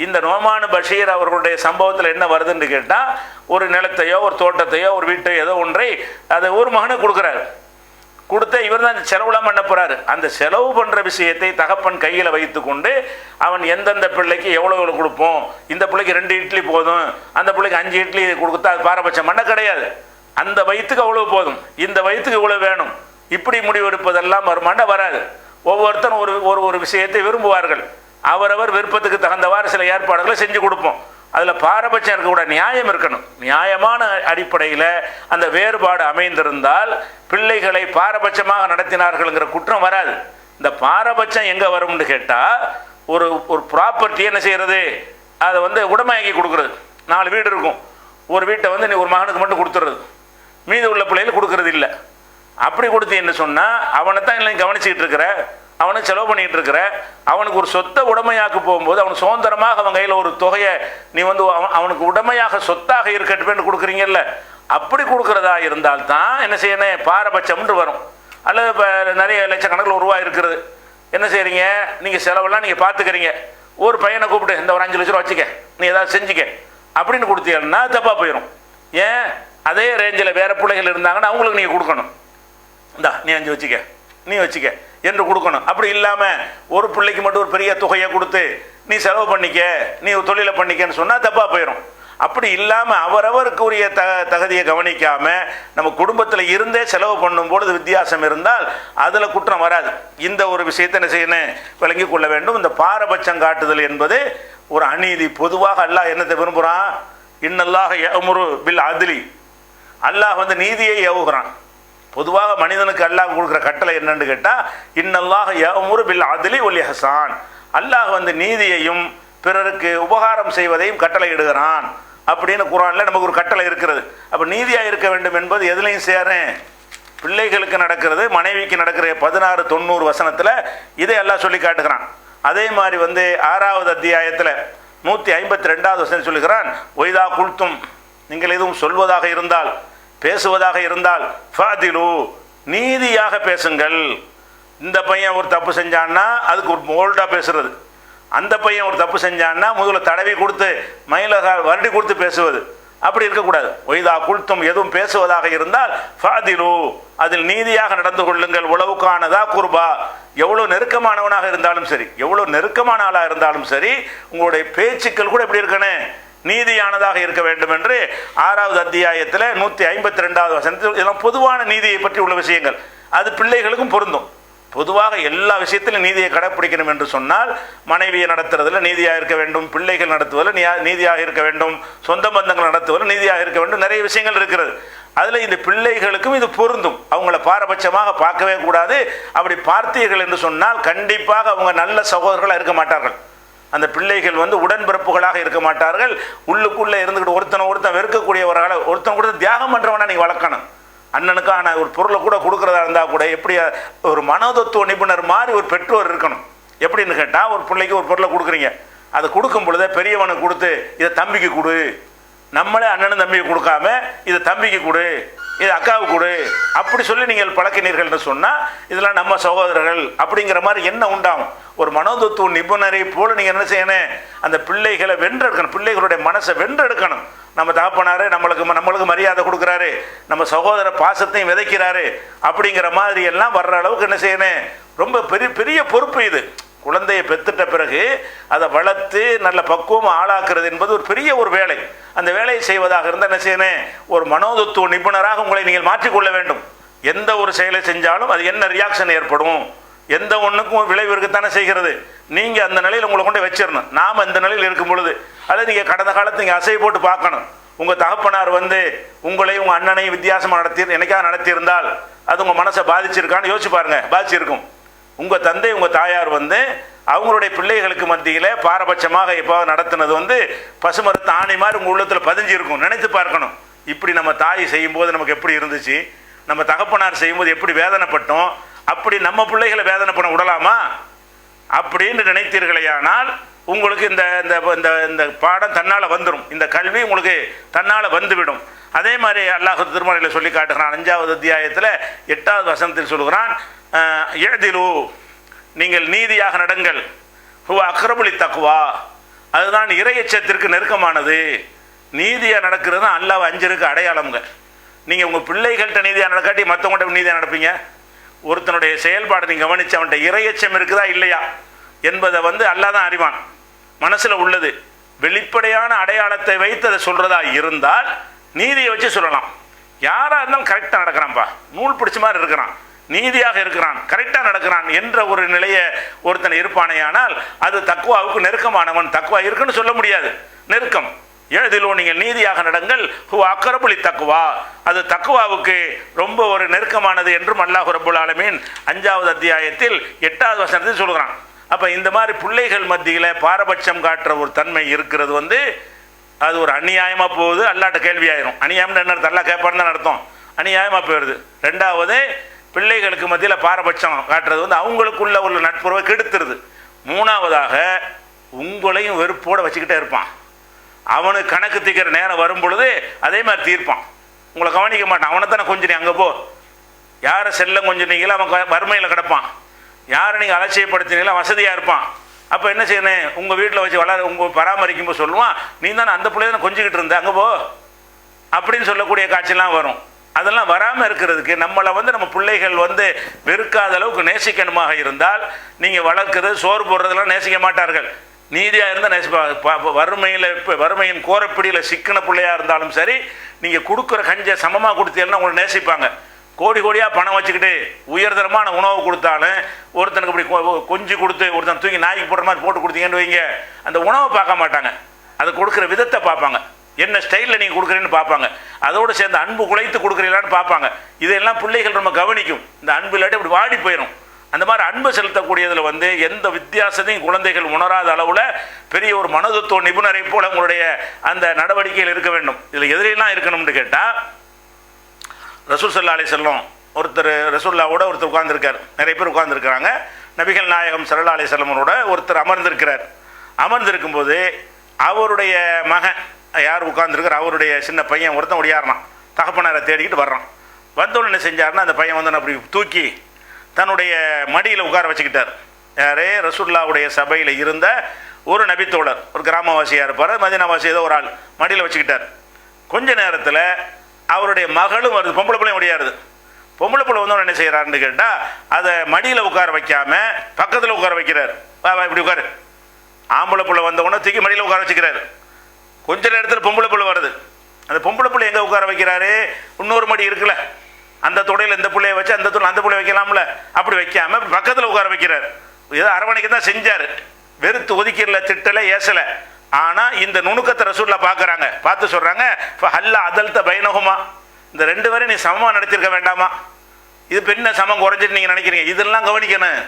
இந்த நோமான் பஷீர் அவர்களுடைய சம்பவத்தில் என்ன வருதுன்னு கேட்டால், ஒரு நிலத்தையோ ஒரு தோட்டத்தையோ ஒரு வீட்டையோ ஏதோ ஒன்றை அதை ஒரு மகனுக்கு கொடுக்குறாரு. கொடுத்த இவர் தான் செலவுலாம் பண்ண போகிறாரு. அந்த செலவு பண்ணுற விஷயத்தை தகப்பன் கையில் வைத்து கொண்டு அவன் எந்தெந்த பிள்ளைக்கு எவ்வளோ கொடுப்போம், இந்த பிள்ளைக்கு 2 இட்லி போதும், அந்த பிள்ளைக்கு 5 இட்லி கொடுத்தா அது பாரபட்சம் பண்ண கிடையாது. அந்த வயிற்றுக்கு அவ்வளோ போதும், இந்த வயிற்றுக்கு இவ்வளோ வேணும், இப்படி முடிவெடுப்பதெல்லாம் வருமாண்டா வராது. ஒவ்வொருத்தரும் ஒரு விஷயத்தை விரும்புவார்கள். அவரவர் விருப்பத்துக்கு தகுந்தவாறு சில ஏற்பாடுகளை செஞ்சு கொடுப்போம். அதில் பாரபட்சம் இருக்கக்கூடாது, நியாயம் இருக்கணும். நியாயமான அடிப்படையில் அந்த வேறுபாடு அமைந்திருந்தால் பிள்ளைகளை பாரபட்சமாக நடத்தினார்கள்ங்கிற குற்றம் வராது. இந்த பாரபட்சம் எங்கே வரும்னு கேட்டால், ஒரு ப்ராப்பர்ட்டி என்ன செய்கிறது, அதை உடைமையாக்கி கொடுக்குறது. 4 வீடு இருக்கும், ஒரு வீட்டை நீ ஒரு மகனுக்கு மட்டும் கொடுத்துறது, மீது உள்ள பிள்ளைகளுக்கு கொடுக்கறது இல்லை. அப்படி கொடுத்தீன்னு சொன்னால் அவனை தான் இல்லை கவனிச்சிக்கிட்டு இருக்கிற, அவனுக்கு செலவு பண்ணிகிட்டு இருக்கிற, அவனுக்கு ஒரு சொத்தை உடைமையாக்க போகும்போது அவன் சுதந்திரமாக அவன் கையில் ஒரு தொகையை நீ அவனுக்கு உடைமையாக சொத்தாக இருக்கட்டுமேன்னு கொடுக்குறீங்கல்ல, அப்படி கொடுக்குறதா இருந்தால்தான் என்ன செய்யணும், பாரபட்சம்ன்று வரும். அல்லது இப்போ நிறைய லட்சக்கணக்கில் ரூபா இருக்கிறது, என்ன செய்கிறீங்க, நீங்கள் செலவெல்லாம் நீங்கள் பார்த்துக்கிறீங்க, ஒரு பையனை கூப்பிட்டு இந்த ஒரு 5 லட்ச ரூபா வச்சுக்க, நீ ஏதாவது செஞ்சுக்க அப்படின்னு கொடுத்தீங்கன்னா தப்பாக போயிடும். ஏன், அதே ரேஞ்சில் வேறு பிள்ளைகள் இருந்தாங்கன்னா அவங்களுக்கு நீங்கள் கொடுக்கணும். இந்தா நீ 5 வச்சுக்க, நீ வச்சுக்க என்று கொடுக்கணும். அப்படி இல்லாமல் ஒரு பிள்ளைக்கு மட்டும் ஒரு பெரிய தொகையை கொடுத்து நீ செலவு பண்ணிக்க, நீ தொழிலை பண்ணிக்கன்னு சொன்னால் தப்பாக போயிடும். அப்படி இல்லாமல் அவரவருக்குரிய தகுதியை கவனிக்காமல் நம்ம குடும்பத்தில் இருந்தே செலவு பண்ணும்பொழுது வித்தியாசம் இருந்தால் அதில் குற்றம் வராது. இந்த ஒரு விஷயத்தை என்ன செய்யணும், விளங்கி கொள்ள வேண்டும். இந்த பாரபட்சம் காட்டுதல் என்பது ஒரு அநீதி. பொதுவாக அல்லாஹ் என்னத்தை விரும்புகிறான், இன்னல்லாஹ யஅமுரு பில் அத்லி, அல்லாஹ் நீதியை ஏவுகிறான். பொதுவாக மனிதனுக்கு அல்லாஹ் கொடுக்குற கட்டளை என்னன்னு கேட்டால், இன்னல்லாஹ யஅமுரு பில் அத்லி வல் இஹ்சான், அல்லாஹ் நீதியையும் பிறருக்கு உபகாரம் செய்வதையும் கட்டளை இடுகிறான் அப்படின்னு குர்ஆனில் நமக்கு ஒரு கட்டளை இருக்கிறது. அப்போ நீதியாக இருக்க வேண்டும் என்பது எதுலையும் சேரேன், பிள்ளைகளுக்கு நடக்கிறது, மனைவிக்கு நடக்கிற 16-90 வசனத்தில் இதை எல்லாம் சொல்லி காட்டுகிறான். அதே மாதிரி 6வது அத்தியாயத்தில் 152வது வசனம் சொல்லுகிறான், ஒய்தா குல்தும், நீங்கள் எதுவும் சொல்வதாக இருந்தால் பேசுவதாக இருந்தால் ஃபாதிலு, நீதியாக பேசுங்கள். இந்த பையன் ஒரு தப்பு செஞ்சான்னா அதுக்கு ஒரு போல்டாக பேசுறது, அந்த பையன் ஒரு தப்பு செஞ்சான்னா முதல்ல தடவி கொடுத்து மயிலகால் வருடி கொடுத்து பேசுவது, அப்படி இருக்கக்கூடாது. ஒய்தா குல்தும், எதுவும் பேசுவதாக இருந்தால் ஃபாதிலு, அதில் நீதியாக நடந்து கொள்ளுங்கள். உளவுக்கானதா குர்பா, எவ்வளோ நெருக்கமானவனாக இருந்தாலும் சரி, எவ்வளோ நெருக்கமான ஆளாக இருந்தாலும் சரி, உங்களுடைய பேச்சுக்கள் கூட எப்படி இருக்கணும், நீதியானதாக இருக்க வேண்டும் என்று 6வது அத்தியாயத்தில் 152வது வசனத்தில் இதெல்லாம் பொதுவான நீதியை பற்றி உள்ள விஷயங்கள். அது பிள்ளைகளுக்கும் பொருந்தும். பொதுவாக எல்லா விஷயத்திலும் நீதியை கடைப்பிடிக்கணும் என்று சொன்னால், மனைவியை நடத்துறதில் நீதியாக இருக்க வேண்டும், பிள்ளைகள் நடத்துவதில் நீதியாக இருக்க வேண்டும், சொந்த பந்தங்கள் நடத்துவதில் நீதியாக இருக்க வேண்டும், நிறைய விஷயங்கள் இருக்கிறது. அதில் இந்த பிள்ளைகளுக்கும் இது பொருந்தும். அவங்கள பாரபட்சமாக பார்க்கவே கூடாது. அப்படி பார்த்தீர்கள் என்று சொன்னால் கண்டிப்பாக அவங்க நல்ல சகோதரர்களாக இருக்க மாட்டார்கள். அந்த பிள்ளைகள் வந்து உடன்பிறப்புகளாக இருக்க மாட்டார்கள். உள்ளுக்குள்ளே இருந்துக்கிட்டு ஒருத்தன் வெறுக்கக்கூடியவர்களால் ஒருத்தன் கூட தியாகம் பண்ணுறவனா நீங்கள் வளர்க்கணும். அண்ணனுக்கான ஒரு பொருளை கூட கொடுக்குறதா இருந்தால் கூட எப்படி ஒரு மனோதத்துவ நிபுணர் மாதிரி ஒரு பெற்றோர் இருக்கணும். எப்படின்னு கேட்டால், ஒரு பிள்ளைக்கு ஒரு பொருளை கொடுக்குறீங்க, அதை கொடுக்கும் பொழுதே பெரியவனுக்கு கொடுத்து இதை தம்பிக்கு கொடு, நம்மளே அண்ணனும் தம்பிக்கு கொடுக்காம இதை தம்பிக்கு கொடு, இது அக்காவுக்கு கொடு அப்படி சொல்லி நீங்கள் பழக்கினீர்கள்னு சொன்னால் இதெல்லாம் நம்ம சகோதரர்கள் அப்படிங்கிற மாதிரி என்ன உண்டாகும். ஒரு மனோதத்துவ நிபுணரை போல் நீங்கள் என்ன செய்யணும், அந்த பிள்ளைகளை வென்றெடுக்கணும், பிள்ளைகளுடைய மனசை வென்றெடுக்கணும். நம்ம தகப்பனாரு நம்மளுக்கு மரியாதை கொடுக்குறாரு, நம்ம சகோதர பாசத்தையும் விதைக்கிறாரு அப்படிங்கிற மாதிரி எல்லாம் வர்ற அளவுக்கு என்ன செய்யணும், ரொம்ப பெரிய பொறுப்பு இது. குழந்தையை பெற்றுட்ட பிறகு அதை வளர்த்து நல்ல பக்குவம் ஆளாக்குறது என்பது ஒரு பெரிய ஒரு வேலை. அந்த வேலையை செய்வதாக இருந்தால் என்ன செய்யணும், ஒரு மனோதத்துவ நிபுணராக உங்களை நீங்கள் மாற்றிக்கொள்ள வேண்டும். எந்த ஒரு செயலை செஞ்சாலும் அது என்ன ரியாக்ஷன் ஏற்படும், எந்த ஒன்றுக்கும் விளைவு இருக்கத்தானே செய்கிறது. நீங்கள் அந்த நிலையில் உங்களை கொண்டு வச்சிடணும். நாம் அந்த நிலையில் இருக்கும் பொழுது அதை நீங்கள் கடந்த காலத்தை நீங்கள் அசை போட்டு பார்க்கணும். உங்கள் தகப்பனார் வந்து உங்களையும் உங்கள் அண்ணனையும் வித்தியாசமாக என்னைக்காக நடத்தியிருந்தால் அது உங்கள் மனசை பாதிச்சிருக்கான்னு யோசிச்சு பாருங்கள். பாதிச்சிருக்கும். உங்கள் தந்தை உங்கள் தாயார் வந்து அவங்களுடைய பிள்ளைகளுக்கு மத்தியில் பாரபட்சமாக இப்போ நடத்தினது வந்து பசுமரத்து ஆணி மாதிரி உங்கள் உள்ளத்தில் பதிஞ்சிருக்கும். நினைத்து பார்க்கணும், இப்படி நம்ம தாய் செய்யும்போது நமக்கு எப்படி இருந்துச்சு, நம்ம தகப்பனார் செய்யும்போது எப்படி வேதனைப்பட்டோம், அப்படி நம்ம பிள்ளைகளை வேதனை பண்ண விடலாமா அப்படின்னு நினைத்தீர்களேயானால் உங்களுக்கு இந்த இந்த இந்த பாடம் தன்னால் வந்துடும். இந்த கல்வி உங்களுக்கு தன்னால் வந்துவிடும். அதே மாதிரி அல்லாஹ் திருமறையில் சொல்லி காட்டுகிறான். 5வது அத்தியாயத்தில் 8வது வசனத்தில் சொல்கிறான், இஅ்திலு, நீங்கள் நீதியாக நடங்கள், ஹுவ அக்ரபுலி தக்வா, அதுதான் இறையச்சத்திற்கு நெருக்கமானது. நீதியாக நடக்கிறது தான் அல்லாஹ் அஞ்சருக்கு அடையாளம்ங்க. நீங்கள் உங்கள் பிள்ளைகள்கிட்ட நீதியாக நடக்காட்டி மற்றவங்கள்ட்ட நீதியாக நடப்பீங்க. ஒருத்தனுடைய செயல்பாடு நீங்கள் கவனித்து அவன்கிட்ட இறையச்சம் இருக்குதா இல்லையா என்பதை வந்து அல்லாஹ் தான் அறிவான். மனசில் உள்ளது வெளிப்படையான அடையாளத்தை வைத்து அதை சொல்கிறதா இருந்தால் நீதியை வச்சு சொல்லலாம். யாராக இருந்தாலும் கரெக்டாக நடக்கிறான்ப்பா, நூல் பிடிச்ச மாதிரி இருக்கிறான், நீதியாக இருக்கிறான், கரெக்டாக நடக்கிறான் என்ற ஒரு நிலையை ஒருத்தன் இருப்பானேயானால் அது தக்வாவுக்கு நெருக்கமானவன். தக்வா இருக்குன்னு சொல்ல முடியாது, நெருக்கம். எழுதிலோ நீங்கள் நீதியாக நடங்கள், ஹுவ அக்ரபுலி தக்வா, அது தக்வாவுக்கு ரொம்ப ஒரு நெருக்கமானது என்றும் அல்லாஹ் ரப்புல் ஆலமீன் 5வது அத்தியாயத்தில் 8வது வசனத்தில் சொல்கிறான். அப்போ இந்த மாதிரி பிள்ளைகள் மத்தியில் பாரபட்சம் காட்டுற ஒரு தன்மை இருக்கிறது வந்து அது ஒரு அநியாயமாக போகுது. அல்லாட்ட கேள்வி ஆயிரும். அநியாயம்னு என்ன அர்த்தம், அல்லா கேட்பான்னு தான் அர்த்தம். அநியாயமாக போயிடுது. 2வது, பிள்ளைகளுக்கு மத்தியில் பாரபட்சம் காட்டுறது வந்து அவங்களுக்குள்ள உள்ள நட்புறவை கெடுத்துருது. 3வதாக, உங்களையும் வெறுப்போடு வச்சுக்கிட்டே இருப்பான். அவனுக்கு கணக்கு தீர்க்கிற நேரம் வரும் பொழுது அதே மாதிரி தீர்ப்பான். உங்களை கவனிக்க மாட்டான். அவனை தானே கொஞ்சம் நீ அங்கே போ, யாரை செல்லம் கொஞ்சம் நீங்களோ அவன் வறுமையில் கிடப்பான், யாரை நீங்கள் அலட்சியப்படுத்தினீங்களோ வசதியாக இருப்பான். அப்போ என்ன செய்யணும், உங்கள் வீட்டில் வச்சு உங்கள் பராமரிக்கும்போது சொல்லுவான், நீ தானே அந்த பிள்ளைய தானே கொஞ்சிக்கிட்டு இருந்த, அங்கே போ அப்படின்னு சொல்லக்கூடிய காட்சியெல்லாம் வரும். அதெல்லாம் வராமல் இருக்கிறதுக்கு நம்மளை வந்து நம்ம பிள்ளைகள் வந்து வெறுக்காத அளவுக்கு நேசிக்கணுமாக இருந்தால் நீங்கள் வளர்க்குறது சோறு போடுறதெல்லாம் நேசிக்க மாட்டார்கள். நீதியாக இருந்தால் நேசிப்பாங்க. வறுமையின் கோரப்பிடியில் சிக்கன பிள்ளையாக இருந்தாலும் சரி, நீங்கள் கொடுக்குற கஞ்சை சமமாக கொடுத்தீங்கன்னா உங்களை நேசிப்பாங்க. கோடி கோடியாக பணம் வச்சுக்கிட்டு உயர்தரமான உணவு கொடுத்தாலும் ஒருத்தனுக்கு இப்படி கொஞ்சம் கொடுத்து ஒருத்தன் தூக்கி நாய்க்கு போடுற மாதிரி போட்டு கொடுத்தீங்கன்னு வைங்க, அந்த உணவை பார்க்க மாட்டாங்க, அது கொடுக்குற விதத்தை பார்ப்பாங்க, என்ன ஸ்டைலில் நீங்கள் கொடுக்குறீன்னு பார்ப்பாங்க, அதோடு சேர்ந்து அன்பு குலைத்து கொடுக்குறீங்களான்னு பார்ப்பாங்க. இதெல்லாம் பிள்ளைகள் நம்ம கவனிக்கும். இந்த அன்பு இல்லாட்டி இப்படி வாடி போயிடும். அந்த மாதிரி அன்பு செலுத்தக்கூடியதில் வந்து எந்த வித்தியாசத்தையும் குழந்தைகள் உணராத அளவில் பெரிய ஒரு மனோதத்துவ நிபுணரை போல உங்களுடைய அந்த நடவடிக்கையில் இருக்க வேண்டும். இதில் எதிரெல்லாம் இருக்கணும்னு கேட்டால், ரசூல் ஸல்லல்லாஹு அலைஹி வஸல்லம் ஒருத்தர் ரசூலுல்லாவோட ஒருத்தர் உட்கார்ந்துருக்கார். நிறைய பேர் உட்கார்ந்துருக்கிறாங்க. நபிகள் நாயகம் ஸல்லல்லாஹு அலைஹி வஸல்லமோட ஒருத்தர் அமர்ந்திருக்கிறார். அமர்ந்திருக்கும்போது அவருடைய மகன் யார் உட்கார்ந்துருக்கார், அவருடைய சின்ன பையன் ஒருத்தன் ஒடியாருனான், தகப்பனாரை தேடிக்கிட்டு வர்றான். வந்தோன்னு என்ன செஞ்சார்னா, அந்த பையன் வந்து அப்படி தூக்கி தன்னுடைய மடியில் உட்கார வச்சுக்கிட்டார். யாரே, ரசூலுல்லாவுடைய சபையில் இருந்த ஒரு நபித்தோழர், ஒரு கிராமவாசியாக இருப்பார், மதீனாவாசி ஏதோ ஒரு ஆள் மடியில் வச்சுக்கிட்டார். கொஞ்ச நேரத்தில் அவருடைய மகளும் வருது, பொம்பளை பிள்ளையும் ஒடியாருது. பொம்பளை பிள்ளை வந்தவன் என்ன செய்கிறாருன்னு கேட்டால், அதை மடியில் உட்கார வைக்காம பக்கத்தில் உட்கார வைக்கிறார். வா இப்படி உட்காரு. ஆம்பளை பிள்ளை வந்தவொடனே தூக்கி மடியில் உட்கார வச்சுக்கிறாரு. கொஞ்ச நேரத்தில் பொம்பளை பிள்ளை வருது. அந்த பொம்பளை பிள்ளை எங்கே உட்கார வைக்கிறாரு, இன்னொரு மடி இருக்குல்ல, அந்த தொடையில் இந்த பிள்ளையை வச்சு அந்த தொழில் அந்த பிள்ளை வைக்கலாம்ல, அப்படி வைக்காம பக்கத்தில் உட்கார வைக்கிறார். ஏதோ அரவணைக்கு தான் செஞ்சார், வெறுத்து ஒதுக்கிடல, திட்டலை, ஏசலை. ஆனால் இந்த நுணுக்கத்தை ரசூல்லா பார்க்குறாங்க. பார்த்து சொல்கிறாங்க, ஹல்லா அதல்த பைனகுமா, இந்த 2 பேரும் நீ சமமாக நடத்திருக்க வேண்டாமா, இது பெண்ணை சமம் குறைஞ்சிட்டு நீங்கள் நினைக்கிறீங்க. இதெல்லாம் கவனிக்கணும்.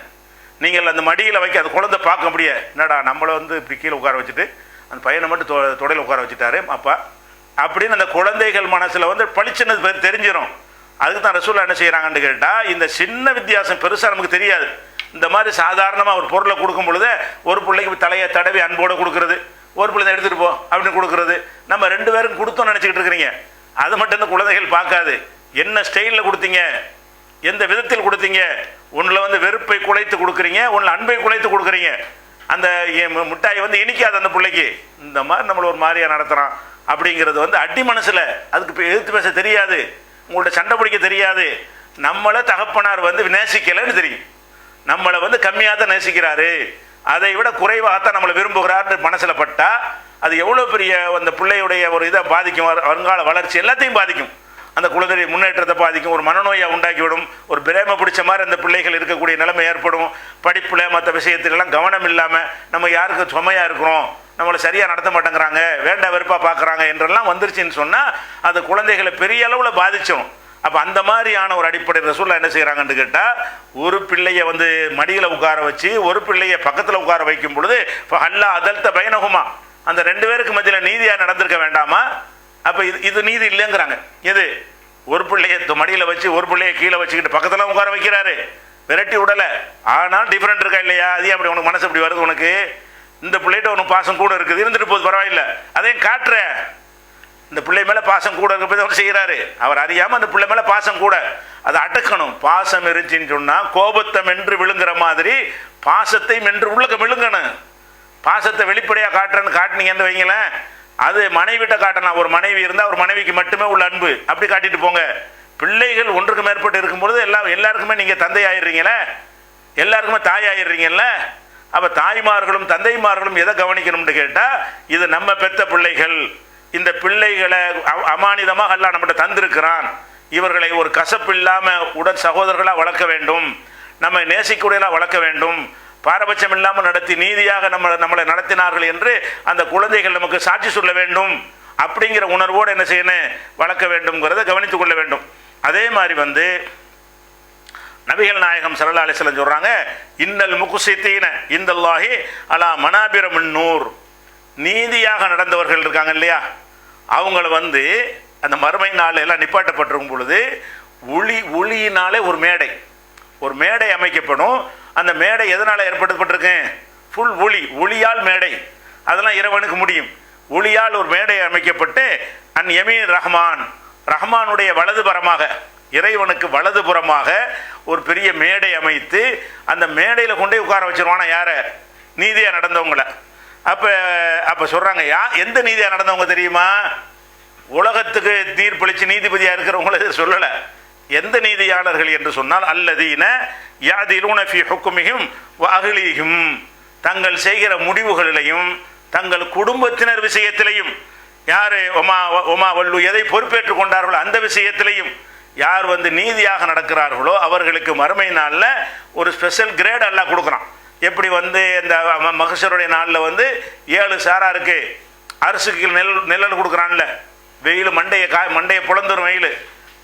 நீங்கள் அந்த மடியில் வைக்க அது குழந்தை பார்க்க முடியாது, என்னடா நம்மளை வந்து இப்படி கீழே உட்கார வச்சுட்டு அந்த பையனை மட்டும் தொடையில் உட்கார வச்சுட்டாரு அப்பா அப்படின்னு அந்த குழந்தைகள் மனசில் வந்து பளிச்சுன்னு தெரிஞ்சிடும். அதுக்கு தான் ரசூலுல்லாஹ் என்ன செய்கிறாங்கன்னு கேட்டால், இந்த சின்ன வித்தியாசம் பெருசாக நமக்கு தெரியாது. இந்த மாதிரி சாதாரணமாக ஒரு பொருளை கொடுக்கும் பொழுது ஒரு பிள்ளைக்கு தலையை தடவி அன்போடு கொடுக்குறது, ஒரு பிள்ளை எடுத்துகிட்டு போ அப்படின்னு கொடுக்குறது, நம்ம 2 பேரும் கொடுத்தோம்னு நினச்சிக்கிட்டு இருக்கிறீங்க. அது மட்டும் இந்த குழந்தைகள் பார்க்காது. என்ன ஸ்டைலில் கொடுத்தீங்க, எந்த விதத்தில் கொடுத்தீங்க, ஒன்றில் வந்து வெறுப்பை குலைத்து கொடுக்குறீங்க, ஒன்றில் அன்பை குலைத்து கொடுக்குறீங்க. அந்த மிட்டாயை வந்து இனிக்காது அந்த பிள்ளைக்கு, இந்த மாதிரி நம்மளை ஒரு மாதிரியாக நடத்துகிறான் அப்படிங்கிறது வந்து அடி மனசில் அதுக்கு இப்போ எதிர்த்து பேச தெரியாது, உங்கள்ட்ட சண்டை பிடிக்க தெரியாது. நம்மளை தகப்பனார் வந்து நேசிக்கலைன்னு தெரியும், நம்மளை வந்து கம்மியாக தான் நேசிக்கிறாரு, அதை விட குறைவாகத்தான் நம்மளை விரும்புகிறார்னு மனசில் பட்டால் அது எவ்வளோ பெரிய அந்த பிள்ளையுடைய ஒரு இதை பாதிக்கும், வருங்கால வளர்ச்சி எல்லாத்தையும் பாதிக்கும், அந்த குழந்தை முன்னேற்றத்தை பாதிக்கும், ஒரு மனநோயை உண்டாக்கிவிடும், ஒரு பிரேம பிடிச்ச மாதிரி அந்த பிள்ளைகள் இருக்கக்கூடிய நிலைமை ஏற்படும். படிப்பில் மற்ற விஷயத்திலலாம் கவனம் இல்லாமல் நம்ம யாருக்கு சுமையாக இருக்கிறோம், நம்மளை சரியாக நடத்த மாட்டேங்கிறாங்க, வேண்டாம் வெறுப்பாக பார்க்குறாங்க என்றெல்லாம் வந்துருச்சுன்னு சொன்னால் அது குழந்தைகளை பெரிய அளவில் பாதிச்சிடும். அப்போ அந்த மாதிரியான ஒரு அடிப்படை ரசூலுல்லாஹ் என்ன செய்கிறாங்கன்னு கேட்டால், ஒரு பிள்ளையை வந்து மடியில் உட்கார வச்சு ஒரு பிள்ளையை பக்கத்தில் உட்கார வைக்கும் பொழுது இப்போ அல்லா அதல்த்த பயனகுமா, அந்த 2 பேருக்கு மத்தியில் நீதியாக நடந்திருக்க வேண்டாமா? அப்போ இது நீதி இல்லைங்கிறாங்க. எது, ஒரு பிள்ளையை மடியில் வச்சு ஒரு பிள்ளையை கீழே வச்சுக்கிட்டு பக்கத்தில் உட்கார வைக்கிறாரு, விரட்டி விடலை, ஆனால் டிஃப்ரெண்ட் இருக்கா இல்லையா? அதே அப்படி உனக்கு மனசு அப்படி வருது, உனக்கு இந்த பிள்ளைகிட்ட உனக்கு பாசம் கூட இருக்குது, இருந்துட்டு போகுது பரவாயில்லை, அதையும் காட்டுற இந்த பிள்ளை மேலே பாசம் கூட இருக்க போய் அவர் செய்கிறாரு, அவர் அறியாமல் அந்த பிள்ளை மேலே பாசம் கூட, அதை அடக்கணும். பாசம் இருந்துச்சின்னு சொன்னால் கோபத்தை மென்று விழுங்குற மாதிரி பாசத்தை மென்று உள்ளக்க விழுங்கணும். பாசத்தை வெளிப்படையாக காட்டுறேன்னு காட்டினீங்கன்னு வைங்களேன், அது மனைவிட்ட காட்டணும். ஒரு மனைவி இருந்தால் ஒரு மனைவிக்கு மட்டுமே உள்ள அன்பு அப்படி காட்டிட்டு போங்க. பிள்ளைகள் ஒன்றுக்கு மேற்பட்டு இருக்கும்பொழுது எல்லாருக்குமே நீங்கள் தந்தை ஆயிடுறீங்களே, எல்லாருக்குமே தாய் ஆயிடுறீங்கல்ல. அப்போ தாய்மார்களும் தந்தைமார்களும் எதை கவனிக்கணும்னு கேட்டால், இது நம்ம பெத்த பிள்ளைகள், இந்த பிள்ளைகளை அமானிதமாக அல்லாஹ் நம்மகிட்ட தந்திருக்கிறான், இவர்களை ஒரு கசப்பு இல்லாமல் உடன் சகோதரர்களாக வளர்க்க வேண்டும், நம்ம நேசிக்கூடியலாம் வளர்க்க வேண்டும், பாரபட்சம் இல்லாமல் நடத்தி நீதியாக நம்மளை நடத்தினார்கள் என்று அந்த குழந்தைகள் நமக்கு சாட்சி சொல்ல வேண்டும். அப்படிங்கிற உணர்வோடு என்ன செய்யணும், வளர்க்க வேண்டும்ங்கிறத கவனித்து கொள்ள வேண்டும். அதே மாதிரி வந்து நபிகள் நாயகம் ஸல்லல்லாஹு அலைஹி வஸல்லம் சொல்கிறாங்க, இன்னல் முக்ஸிதீன இந்தல்லாஹி அலா மனாபிர மின் நூர், நீதியாக நடந்தவர்கள் இருக்காங்க இல்லையா, அவங்கள வந்து அந்த மறுமை நாள் எல்லாம் நிப்பாட்டப்பட்டிருக்கும் பொழுது ஒளியினாலே ஒரு மேடை அமைக்கப்படும். அந்த மேடை எதனால் ஏற்படுத்தப்பட்டிருக்கு, ஃபுல் ஒளியால் மேடை, அதெல்லாம் இறைவனுக்கு முடியும். ஒளியால் ஒரு மேடை அமைக்கப்பட்டு அன் யமீன் ரஹ்மானுடைய வலதுபுறமாக, இறைவனுக்கு வலதுபுறமாக ஒரு பெரிய மேடை அமைத்து அந்த மேடையில் கொண்டே உட்கார வச்சிருவானா யாரை, நீதியாக நடந்தவங்களை. அப்போ சொல்கிறாங்க, எந்த நீதியாக நடந்தவங்க தெரியுமா, உலகத்துக்கு தீர்ப்பளித்து நீதிபதியாக இருக்கிறவங்கள சொல்லலை, எந்த நீதியாளர்கள் என்று சொன்னால் அல்லதீன யாதிலூன ஃபீ ஹுக்மிஹிம் வ அஹ்லிஹிம், தங்கள் செய்கிற முடிவுகளிலையும் தங்கள் குடும்பத்தினர் விஷயத்திலையும், யார் ஒமா வல்லு எதை பொறுப்பேற்றுக் கொண்டார்களோ அந்த விஷயத்திலையும் யார் வந்து நீதியாக நடக்கிறார்களோ அவர்களுக்கு மறுமை நாளில் ஒரு ஸ்பெஷல் கிரேட் எல்லாம் கொடுக்குறான். எப்படி வந்து இந்த மகசருடைய நாளில் வந்து 7 சாராருக்கு அரசுக்கு நிழல் கொடுக்குறான்ல, வெயில் மண்டையை புலந்துரும் வெயில்,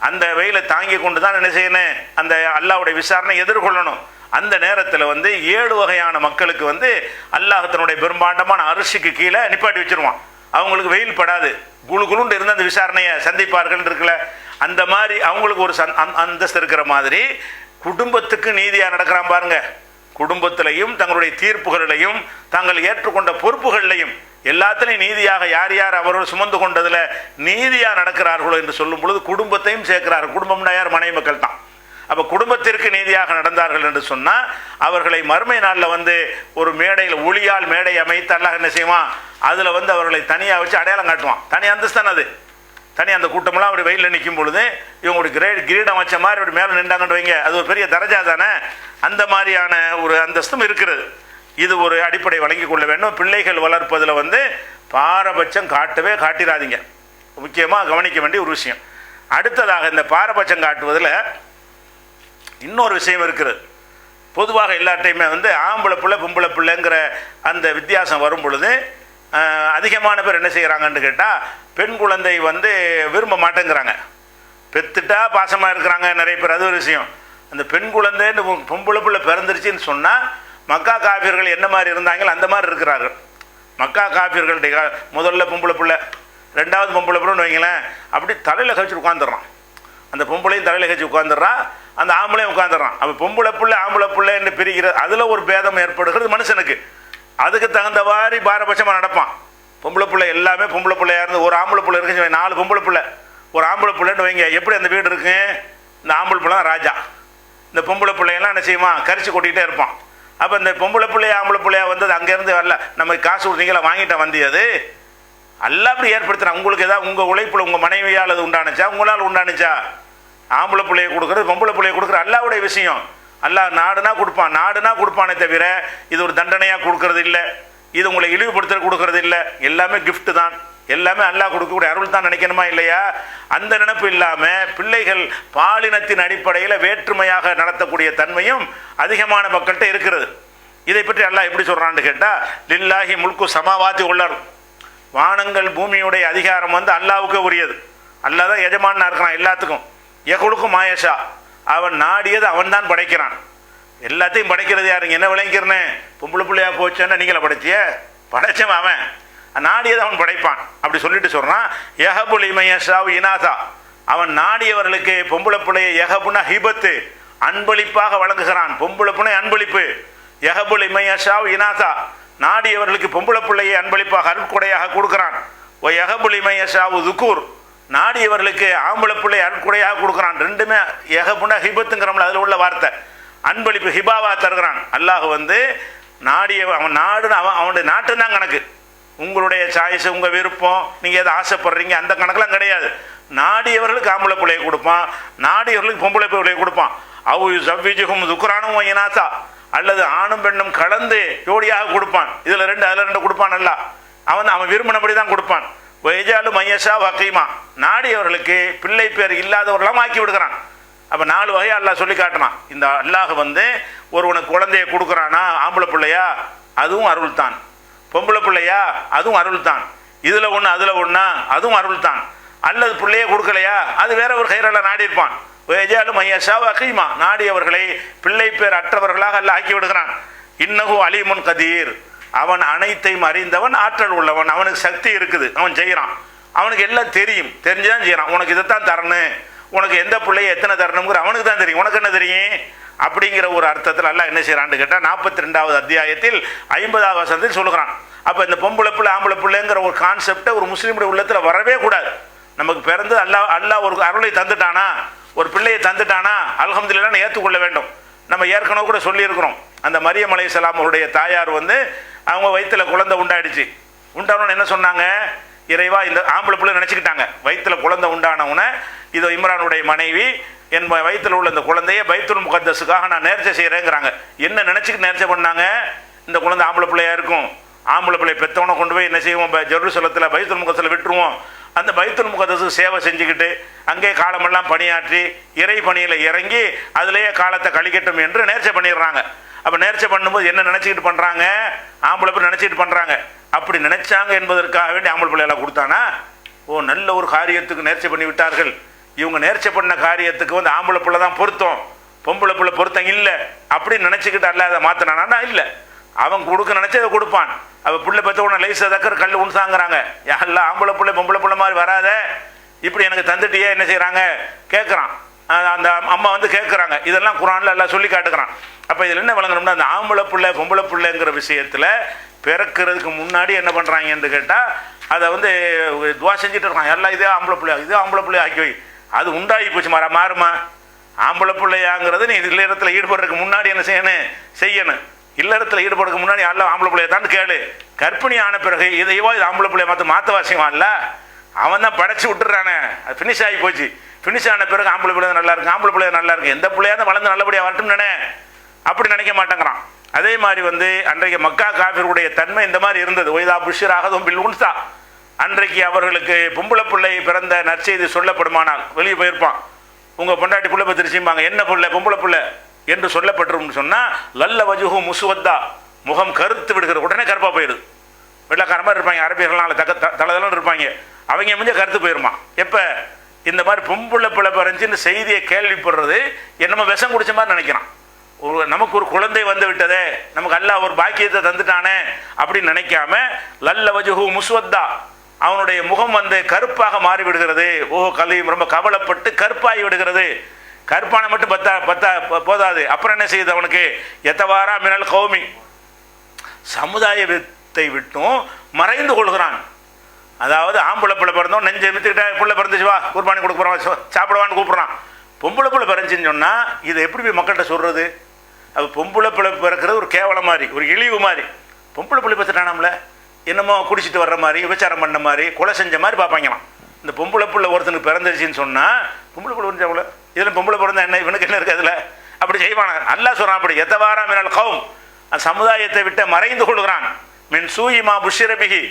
அந்த வெயிலை தாங்கி கொண்டு தான் என்ன செய்யணும், அந்த அல்லாஹ்வுடைய விசாரணை எதிர்கொள்ளணும். அந்த நேரத்தில் வந்து 7 வகையான மக்களுக்கு வந்து அல்லாஹ் தன்னுடைய பெரும்பாண்டமான அரிசிக்கு கீழே நிப்பாட்டி வச்சிருவான். அவங்களுக்கு வெயில் படாது, குழுண்டு இருந்து அந்த விசாரணையை சந்திப்பார்கள் இருக்குல்ல, அந்த மாதிரி அவங்களுக்கு ஒரு அந்தஸ்து இருக்கிற மாதிரி குடும்பத்துக்கு நீதியாக நடக்கிறான் பாருங்க. குடும்பத்திலையும் தங்களுடைய தீர்ப்புகளிலையும் தாங்கள் ஏற்றுக்கொண்ட பொறுப்புகளிலையும் எல்லாத்திலையும் நீதியாக யார் யார் அவர்கள் சுமந்து கொண்டதில் நீதியாக நடக்கிறார்களோ என்று சொல்லும் பொழுது குடும்பத்தையும் சேர்க்கிறார்கள். குடும்பம்னா யார், மனைவி மக்கள் தான். அப்போ குடும்பத்திற்கு நீதியாக நடந்தார்கள் என்று சொன்னால் அவர்களை மறுமை நாளில் வந்து ஒரு மேடையில் ஒளியால் மேடை அமைத்து அல்லாஹ் என்ன செய்வான், அதில் வந்து அவர்களை தனியாக வச்சு அடையாளம் காட்டுவான். தனி அந்தஸ்தான் அது, தனி அந்த கூட்டமெல்லாம் அப்படி வெயிலில் நிற்கும் பொழுது இவங்களுடைய கிரீடம் வச்ச மாதிரி அப்படி மேலே நின்றாங்கன்னு வைங்க, அது ஒரு பெரிய தரஜா தானே. அந்த மாதிரியான ஒரு அந்தஸ்தும் இருக்கிறது. இது ஒரு அடிப்படை வழங்கி கொள்ள வேண்டும். பிள்ளைகள் வளர்ப்பதில் வந்து பாரபட்சம் காட்டிடாதீங்க, முக்கியமாக கவனிக்க வேண்டிய ஒரு விஷயம். அடுத்ததாக இந்த பாரபட்சம் காட்டுவதில் இன்னொரு விஷயம் இருக்கிறது. பொதுவாக எல்லாட்டையுமே வந்து ஆம்பளை பிள்ளை பொம்பளை பிள்ளைங்கிற அந்த வித்தியாசம் வரும் பொழுது அதிகமான பேர் என்ன செய்கிறாங்கன்னு கேட்டால், பெண் குழந்தை வந்து விரும்ப மாட்டேங்கிறாங்க. பெத்துட்டா பாசமாக இருக்கிறாங்க நிறைய பேர், அது ஒரு விஷயம். அந்த பெண் குழந்தைன்னு பொம்பளை பிள்ளை பிறந்துருச்சுன்னு சொன்னால் மக்கா காபிர்கள் என்ன மாதிரி இருந்தாங்களோ அந்த மாதிரி இருக்கிறார்கள். மக்கா காபிர்களுடைய முதல்ல பொம்பளை பிள்ளை, ரெண்டாவது பொம்பளை பிள்ளைன்னு வைங்களேன், அப்படி தலையில் கழிச்சு உட்காந்துடுறான். அந்த பொம்பளையும் தலையில் கழிச்சு உட்காந்துடுறான், அந்த ஆம்பளையும் உட்காந்துடுறான். அப்போ பொம்பளை பிள்ளை ஆம்பளை பிள்ளைன்னு பிரிக்கிறது, அதில் ஒரு பேதம் ஏற்படுகிறது மனுஷனுக்கு. அதுக்கு தகுந்த மாதிரி பாரபட்சமாக நடப்பான். பொம்பளை பிள்ளை எல்லாமே பொம்பளை பிள்ளையாக இருந்து ஒரு ஆம்பளை பிள்ளை இருக்குன்னு 4 பொம்பளை பிள்ளை, ஒரு ஆம்பளை பிள்ளைன்னு வைங்க, எப்படி அந்த வீடு இருக்கு? இந்த ஆம்பளை பிள்ளை தான் ராஜா, இந்த பொம்பளை பிள்ளையெல்லாம் என்ன செய்யுமா? கரிச்சு கொட்டிகிட்டே இருப்பான். அப்போ இந்த பொம்பளை பிள்ளையா ஆம்பளை பிள்ளையா வந்தது அங்கேருந்து வரல, நம்ம காசு கொடுத்தீங்களா வாங்கிட்ட வந்தியது அல்ல அப்படி ஏற்படுத்துகிறான். உங்களுக்கு ஏதாவது உங்கள் உழைப்பில் உங்கள் மனைவியால் அது உண்டானுச்சா? உங்களால் உண்டானுச்சா? ஆம்பளை பிள்ளையை கொடுக்குறது பொம்பளை பிள்ளையை கொடுக்குற அல்லாவுடைய விஷயம். அல்லாஹ் நாடுனா கொடுப்பான், நாடுனா கொடுப்பானே தவிர இது ஒரு தண்டனையாக கொடுக்கறது இல்லை, இது உங்களை இழிவுபடுத்த கொடுக்கறது இல்லை. எல்லாமே கிஃப்ட் தான், எல்லாமே அல்லாஹ் கொடுக்கக்கூடிய அருள் தான் நினைக்கணுமா இல்லையா? அந்த நினைப்பு இல்லாமல் பிள்ளைகள் பாலினத்தின் அடிப்படையில் வேற்றுமையாக நடத்தக்கூடிய தன்மையும் அதிகமான மக்கள்கிட்ட இருக்கிறது. இதை பற்றி அல்லாஹ் எப்படி சொல்கிறான்னு கேட்டால், லில்லாஹி முல்கு சமாவாத்தி உள்ளர், வானங்கள் பூமியுடைய அதிகாரம் வந்து அல்லாவுக்கு உரியது. அல்லாஹ் தான் எஜமானா இருக்கிறான் எல்லாத்துக்கும். யகுலுக்கும் மாயஷா, அவன் நாடியது அவன் தான் படைக்கிறான். எல்லாத்தையும் படைக்கிறது யாருங்க? என்ன விளங்கிறனே, பொம்பளை பிள்ளையா போச்சேன்னா நீங்கள படைச்சிய? படைச்சவன் அவன், நாடியது அவன் படைப்பான். அப்படி சொல்லிட்டு சொல்கிறான், யஹபுல் இமையஷாவு இனாதா, அவன் நாடியவர்களுக்கு பொம்பளை பிள்ளையை யஹபுனா ஹிபத்து அன்பளிப்பாக வழங்குகிறான். பொம்பளை பிள்ளை அன்பளிப்பு. யஹபுல் இமையஷாவு இனாதா, நாடியவர்களுக்கு பொம்பளை பிள்ளையை அன்பளிப்பாக அருட்கொடையாக கொடுக்குறான். ஓ யஹபுல் இமையஷாவு துக்கூர், நாடியவர்களுக்கு ஆம்பளை பிள்ளை அருட்கொடையாக கொடுக்குறான். ரெண்டுமே யஹபுனா ஹிபத்துங்கிறோம்ல, அதில் உள்ள வார்த்தை அன்பளிப்பு, ஹிபாவா தருகிறான். அல்லாஹ் வந்து நாடிய அவன் நாடுன்னு அவனுடைய நாட்டு தான் கணக்கு. உங்களுடைய சாய்ஸ், உங்கள் விருப்பம், நீங்கள் எதை ஆசைப்படுறீங்க அந்த கணக்கெலாம் கிடையாது. நாடியவர்களுக்கு ஆம்பளை பிள்ளையை கொடுப்பான், நாடியவர்களுக்கு பொம்பளை பிள்ளையை கொடுப்பான். அவு சவ்விஜுகும் துக்குரானும் இனாத்தா, அல்லது ஆணும் பெண்ணும் கலந்து ஜோடியாக கொடுப்பான். இதில் 2 அதில் 2 கொடுப்பான். அல்ல அவன் விரும்பினபடி தான் கொடுப்பான். வைஜாலு மையஷா வக்கீமா, நாடியவர்களுக்கு பிள்ளை பேர் இல்லாதவர்களாம் ஆக்கி விடுகிறான். அப்போ 4 வகையாக அல்லாஹ் சொல்லி காட்டினான். இந்த அல்லாஹ் வந்து ஒருவனுக்கு குழந்தையை கொடுக்குறானா, ஆம்பளை பிள்ளையா, அதுவும் அருள் தான். பொம்பளை பிள்ளையா, அதுவும் அருள் தான். இதில் ஒன்று அதில் ஒன்றா, அதுவும் அருள் தான். அல்லது பிள்ளையே கொடுக்கலையா, அது வேற ஒரு கைரால நாடி இருப்பான். வைஜாலு மையஷா வக்கீமா, நாடியவர்களை பிள்ளை பேர் அற்றவர்களாக அல்லாஹ் ஆக்கி விடுகிறான். இன்னஹு அலீமுன் கதீர், அவன் அனைத்தையும் அறிந்தவன், ஆற்றல் உள்ளவன், அவனுக்கு சக்தி இருக்குது, அவன் செய்கிறான். அவனுக்கு எல்லாம் தெரியும், தெரிஞ்சுதான் செய்கிறான். உனக்கு இதைத்தான் தரணும், உனக்கு எந்த பிள்ளையை எத்தனை தரணுங்கிற அவனுக்கு தான் தெரியும், உனக்கு என்ன தெரியும் அப்படிங்கிற ஒரு அர்த்தத்தில் அல்லாஹ் என்ன செய்கிறான்னு கேட்டால் 42வது அத்தியாயத்தில் 50வது வசனத்தில் சொல்லுகிறான். அப்போ இந்த பொம்பளை பிள்ளை ஆம்பளை பிள்ளைங்கிற ஒரு கான்செப்டை ஒரு முஸ்லீமுடைய உள்ளத்தில் வரவே கூடாது. நமக்கு பிறந்து அல்லாஹ் ஒரு அருளை தந்துட்டானா, ஒரு பிள்ளையை தந்துட்டானா, அல்ஹம்துலில்லாஹ்னு ஏற்றுக்கொள்ள வேண்டும். நம்ம ஏற்கனவே கூட சொல்லியிருக்கிறோம், அந்த மரியம் அலைஹிஸ்ஸலாம் அவருடைய தாயார் வந்து அவங்க வயிற்றுல குழந்தை உண்டாயிடுச்சு. உண்டானவன்னு என்ன சொன்னாங்க? இறைவா, இந்த ஆம்பளை பிள்ளை நினச்சிக்கிட்டாங்க. வயிற்றுல குழந்தை உண்டானவுன இதோ இம்ரானுடைய மனைவி என் வயிற்றில் உள்ள இந்த குழந்தைய பைத்துல் முகத்தஸுக்காக நான் நேர்ச்சை செய்கிறேங்கிறாங்க. என்ன நினச்சிக்கிட்டு நேர்ச்சை பண்ணாங்க? இந்த குழந்தை ஆம்பளை பிள்ளையா இருக்கும், ஆம்பளை பிள்ளை பெற்றவனை கொண்டு போய் என்ன செய்வோம், ஜெருசலத்தில் பைத்துல் முகத்தில் விட்டுருவோம். அந்த பைத்துல் முகத்தஸுக்கு சேவை செஞ்சுக்கிட்டு அங்கே காலமெல்லாம் பணியாற்றி இறை பணியில் இறங்கி அதிலேயே காலத்தை கழிக்கட்டும் என்று நேர்ச்சை பண்ணிடுறாங்க. அப்போ நேர்ச்சை பண்ணும்போது என்ன நினச்சிக்கிட்டு பண்ணுறாங்க? ஆம்பளை பிள்ளை நினச்சிக்கிட்டு பண்ணுறாங்க. அப்படி நினைச்சாங்க என்பதற்காக வேண்டி ஆம்பளை பிள்ளையெல்லாம் கொடுத்தானா? ஓ, நல்ல ஒரு காரியத்துக்கு நேர்ச்சை பண்ணி விட்டார்கள். இவங்க நேர்ச்சை பண்ண காரியத்துக்கு வந்து ஆம்பளை பிள்ளை தான் பொருத்தம், பொம்பளை பிள்ளை பொருத்தம் இல்லை அப்படின்னு நினச்சிக்கிட்டு அல்ல அதை மாற்றினானா? இல்லை, அவன் கொடுக்க நினச்சி அதை கொடுப்பான். அவள் பிள்ளை பற்ற உடனே லைச தக்கர் கல் உண்சாங்கிறாங்க. எல்லாம் ஆம்பளை பிள்ளை பொம்பளை பிள்ளை மாதிரி வராத, இப்படி எனக்கு தந்துட்டியே என்ன செய்கிறாங்க கேட்குறான். அந்த அம்மா வந்து கேட்குறாங்க. இதெல்லாம் குர்ஆன்ல எல்லாம் சொல்லி காட்டுக்கிறான். அப்போ இதில் என்ன வழங்கணும்னா, அந்த ஆம்பளை பிள்ளை பொம்பளை பிள்ளைங்கிற விஷயத்தில் பிறக்கிறதுக்கு முன்னாடி என்ன பண்ணுறாங்கன்னு கேட்டால் அதை வந்து துவா செஞ்சுட்டு இருக்கான். எல்லாம் இதே ஆம்பளை பிள்ளையா, இதே ஆம்பளை பிள்ளையா ஆக்கி வை, அது உண்டாகி போச்சு மாறுமா. ஆம்பளை பிள்ளையாங்கிறது நீ இல்லறத்தில் ஈடுபடுறதுக்கு முன்னாடி என்ன செய்யணும். இல்லறத்தில் ஈடுபடுறதுக்கு முன்னாடி எல்லாம் ஆம்பளை பிள்ளைய தான் கேளு. கர்ப்பிணி ஆன பிறகு இதையோ இது ஆம்பளை பிள்ளைய மாற்ற வாசியமான்ல, அவன் தான் படைச்சி விட்டுறானே, அது ஃபினிஷ் ஆகி போச்சு. ஃபினிஷ் ஆன பிறகு ஆம்பளை பிள்ளை நல்லா இருக்கு, ஆம்பளை பிள்ளைய நல்லா இருக்கு, எந்த பிள்ளையா தான் வளர்ந்து நல்லபடியாக வரட்டும் நினை, அப்படி நினைக்க மாட்டேங்கிறான். அதே மாதிரி வந்து அன்றைக்கு மக்கா காஃபிருடைய தன்மை இந்த மாதிரி இருந்தது. ஒய்தா புஷ்ராகதும் பில் உன்சா, அன்றைக்கு அவர்களுக்கு பொம்பளை பிள்ளை பிறந்த நற்செய்தி சொல்லப்படுமானால் வெளியே போயிருப்பான். உங்கள் பொண்டாட்டி பிள்ளை பத்திரிச்சிம்பாங்க, என்ன பிள்ளை பொம்பளை பிள்ளை என்று சொல்லப்பட்டிருக்குன்னு சொன்னால் லல்ல வஜுஹு முசுவத்தா, முகம் கருத்து விடுகிற உடனே கருப்பாக போயிடுது. வெள்ளக்கார மாதிரி இருப்பாங்க அரபியர்கள்னால தலதலன்னு இருப்பாங்க, அவங்க முடிஞ்ச கருத்து போயிருமா. எப்போ இந்த மாதிரி பொம்புள்ள பிள்ளை பிறஞ்சின்னு செய்தியை கேள்விப்படுறது என்னமோ விஷம் குடிச்ச மாதிரி நினைக்கிறான். நமக்கு ஒரு குழந்தை வந்து விட்டதே, நமக்கு அல்லாஹ் ஒரு பாக்கியத்தை தந்துட்டானே அப்படின்னு நினைக்காம லல்ல வஜுஹு முஸ்வத்தா, அவனுடைய முகம் வந்து கருப்பாக மாறி விடுகிறது. கலீம், ரொம்ப கவலைப்பட்டு கருப்பாகி விடுகிறது. கருப்பான மட்டும் போதாது, அப்புறம் என்ன செய்யுது அவனுக்கு? எத்தவாரா மினல் கௌமி, சமுதாயத்தை விட்டும் மறைந்து கொள்கிறான். அதாவது ஆம்பளை பிள்ளை பிறந்தோம் நெஞ்சை வித்துக்கிட்ட பிள்ளை பிறந்துச்சு வா குர்பானி கொடுக்க போகிறோம் சாப்பிடுவான்னு கூப்பிட்றான். பொம்பளை பிள்ளை பிறந்துன்னு சொன்னால் இதை எப்படி போய் மக்கள்கிட்ட சொல்கிறது? அது பொம்பளை பிள்ளை பிறக்கிறது ஒரு கேவலம் மாதிரி, ஒரு இழிவு மாதிரி. பொம்பளை பிள்ளை பற்றிட்டானாம்ல என்னமோ குடிச்சிட்டு வர்ற மாதிரி, விபச்சாரம் பண்ண மாதிரி, கொலை செஞ்ச மாதிரி பார்ப்பாங்களாம். இந்த பொம்பளை பிள்ளை ஒருத்தனுக்கு பிறந்துருச்சின்னு சொன்னால் பொம்பளை பிள்ளை பிறந்தவங்கள இதில் பொம்பளை பிறந்தா என்ன, இவனுக்கு என்ன இருக்குது அதில்? அப்படி செய்வான. அல்லாஹ் சொல்கிறான் அப்படி எத்தவாரா மினல் கௌம், சமுதாயத்தை விட்டு மறைந்து கொள்கிறான். மின் சூயிமா புஷ்ரபிஹி,